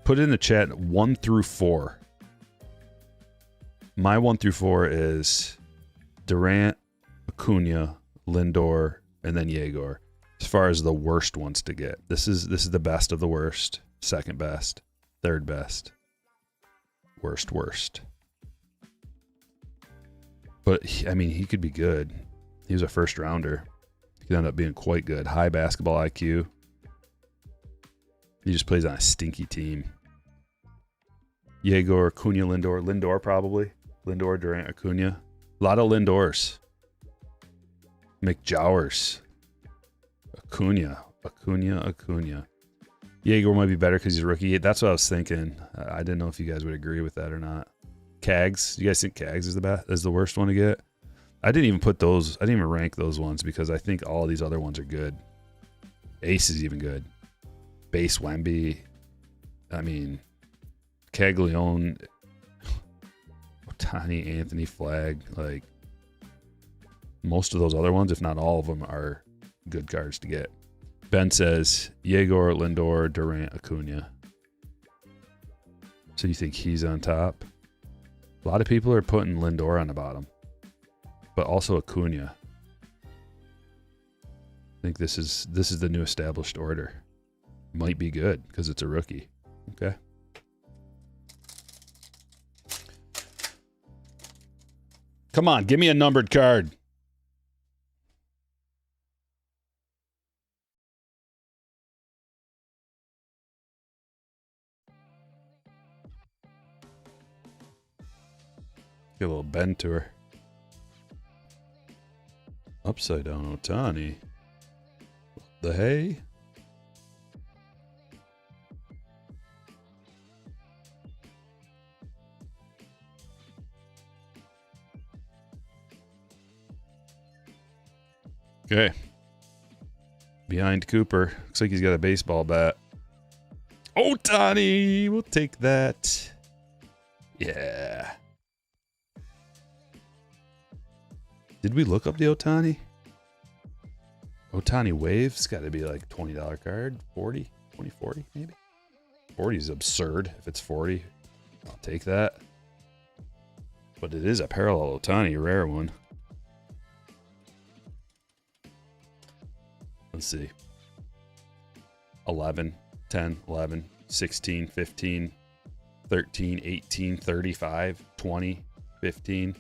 Speaker 1: Put it in the chat 1 through 4. My 1 through 4 is Durant, Acuna, Lindor, and then Yegor. As far as the worst ones to get, this is the best of the worst, second best, third best, worst. But I mean, he could be good. He was a first rounder. He could end up being quite good. High basketball IQ. He just plays on a stinky team. Yegor, Acuna, Lindor probably. Lindor, Durant, Acuna. A lot of Lindors. McJowers. Acuna. Yegor might be better because he's a rookie. That's what I was thinking. I didn't know if you guys would agree with that or not. Cags. You guys think Cags is the worst one to get? I didn't even put those. I didn't even rank those ones because I think all these other ones are good. Ace is even good. Base Wemby. I mean, Caglione, Otani, Anthony, Flagg. Like, most of those other ones, if not all of them, are good cards to get. Ben says Yegor, Lindor, Durant, Acuna. So you think he's on top? A lot of people are putting Lindor on the bottom, but also Acuna. I think this is the new established order. Might be good because it's a rookie. Okay. Come on, give me a numbered card. Get a little bend to her. Upside down Otani. The hay. Okay. Behind Cooper. Looks like he's got a baseball bat. Otani! We'll take that. Yeah. Did we look up the Otani? Otani Wave's got to be like $20 card. 40? 20, 40 maybe? 40 is absurd if it's 40. I'll take that. But it is a parallel Ohtani, rare one. Let's see. 11, 10, 11, 16, 15, 13, 18, 35, 20, 15.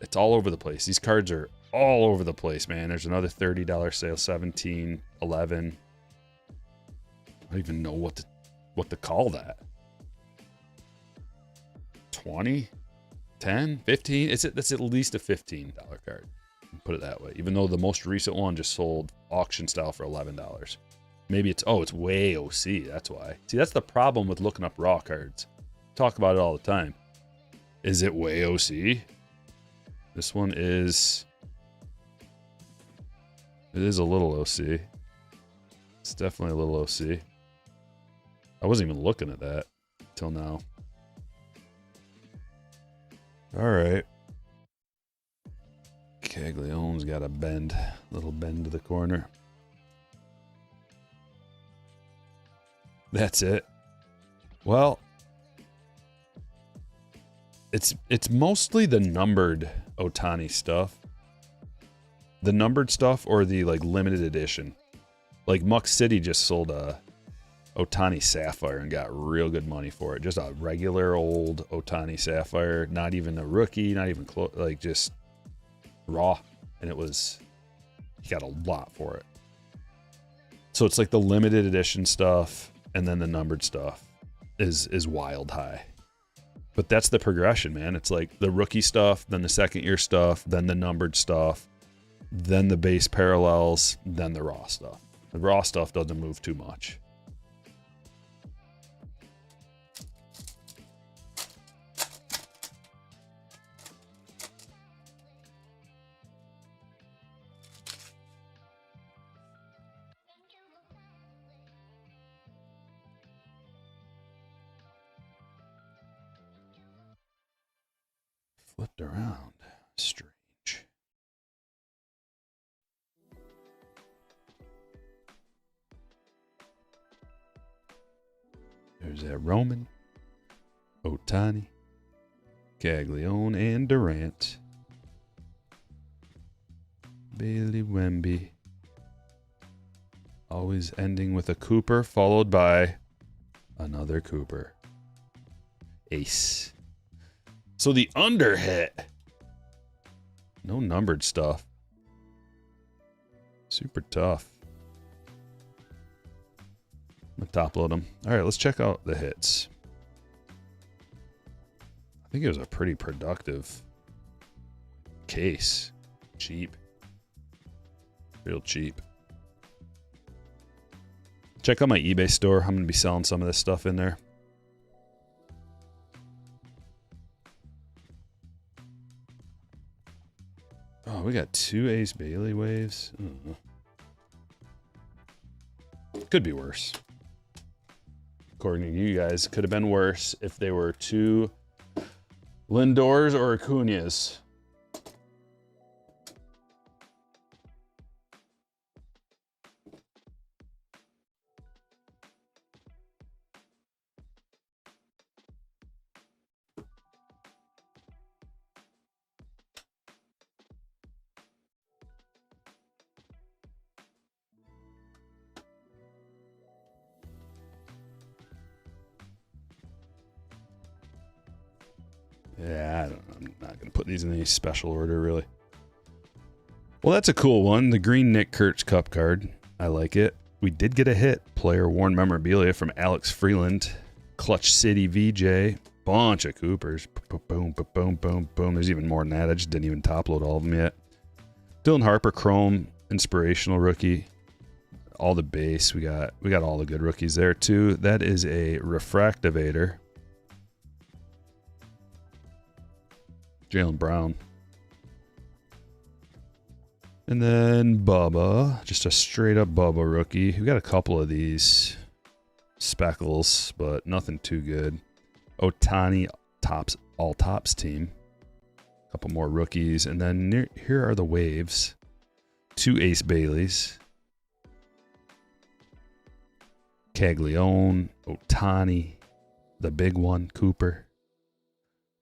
Speaker 1: It's all over the place. These cards are all over the place, man. There's another $30 sale, 17, 11. I don't even know what to call that. 20, 10, 15. That's at least a $15 card. Put it that way. Even though the most recent one just sold auction style for $11. Maybe it's way OC. That's why. See, that's the problem with looking up raw cards. Talk about it all the time. Is it way OC? This one is. It is a little OC. It's definitely a little OC. I wasn't even looking at that till now. All right. Caglianone's got a little bend to the corner. That's it. Well, it's mostly the numbered Ohtani stuff. The numbered stuff or the like limited edition. Like Muck City just sold a Ohtani Sapphire and got real good money for it. Just a regular old Ohtani Sapphire, not even a rookie, not even close, like just raw, and he got a lot for it. So it's like the limited edition stuff and then the numbered stuff is wild high. But that's the progression, man. It's like the rookie stuff, then the second year stuff, then the numbered stuff, then the base parallels, then the raw stuff. The raw stuff doesn't move too much. Flipped around. Strange. There's that Roman, Ohtani, Caglianone, and Durant. Bailey Wemby. Always ending with a Cooper, followed by another Cooper. Ace. So the under hit. No numbered stuff. Super tough. I'm gonna top load them. All right, let's check out the hits. I think it was a pretty productive case. Cheap. Real cheap. Check out my eBay store. I'm gonna be selling some of this stuff in there. Oh, we got 2 Ace Bailey waves. Could be worse. According to you guys, could have been worse if they were 2 Lindors or Acuñas. Yeah, I'm not going to put these in any special order, really. Well, that's a cool one. The green Nick Kurtz Cup card. I like it. We did get a hit. Player worn memorabilia from Alex Freeland. Clutch City VJ. Bunch of Coopers. Boom, boom, boom, boom. There's even more than that. I just didn't even top load all of them yet. Dylan Harper Chrome. Inspirational rookie. All the base. We got all the good rookies there, too. That is a Refractivator. Jaylen Brown. And then Bubba. Just a straight up Bubba rookie. We got a couple of these speckles, but nothing too good. Ohtani tops, all tops team. A couple more rookies. And then here are the waves. 2 Ace Baileys. Caglianone. Ohtani. The big one, Cooper.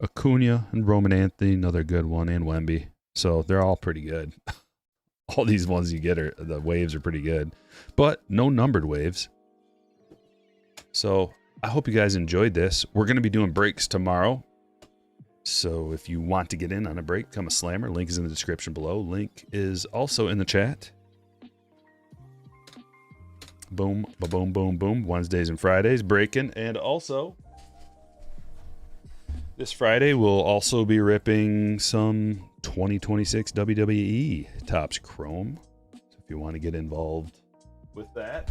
Speaker 1: Acuna and Roman Anthony, another good one, and Wemby. So they're all pretty good. All these ones you get are the waves are pretty good, but no numbered waves. So I hope you guys enjoyed this. We're going to be doing breaks tomorrow. So if you want to get in on a break, become a slammer. Link is in the description below. Link is also in the chat. Boom, boom, boom, boom. Wednesdays and Fridays breaking. And also, this Friday we'll also be ripping some 2026 WWE Topps Chrome. So if you want to get involved with that.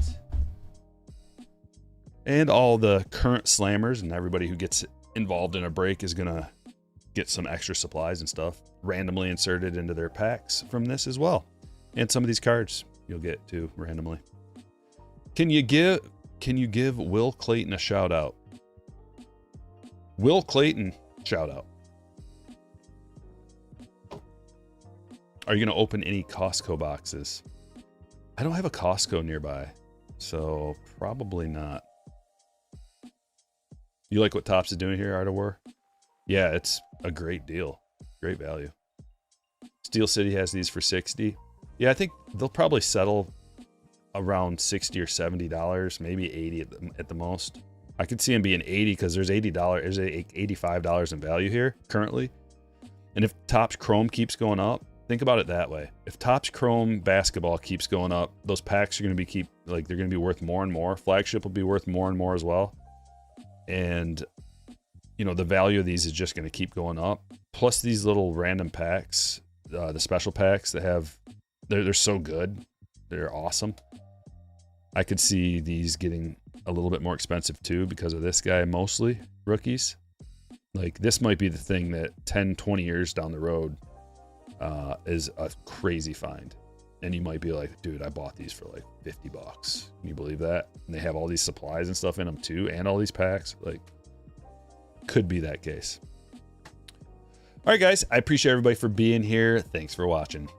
Speaker 1: And all the current slammers and everybody who gets involved in a break is going to get some extra supplies and stuff randomly inserted into their packs from this as well. And some of these cards you'll get too randomly. Can you give Will Clayton a shout out? Will Clayton, shout out. Are you going to open any Costco boxes? I don't have a Costco nearby, so probably not. You like what Topps is doing here, Art of War? Yeah, it's a great deal. Great value. Steel City has these for $60. Yeah, I think they'll probably settle around $60 or $70, maybe $80 at the most. I could see them being $80 because there's $80, there's $85 in value here currently. And if Topps Chrome keeps going up, think about it that way. If Topps Chrome basketball keeps going up, those packs are going to be they're going to be worth more and more. Flagship will be worth more and more as well. And you know, the value of these is just going to keep going up. Plus these little random packs, the special packs that have, they're so good. They're awesome. I could see these getting a little bit more expensive too because of this guy, mostly rookies. Like this might be the thing that 10, 20 years down the road is a crazy find. And you might be like, dude, I bought these for like $50. Can you believe that? And they have all these supplies and stuff in them too, and all these packs. Like, could be that case. All right, guys, I appreciate everybody for being here. Thanks for watching.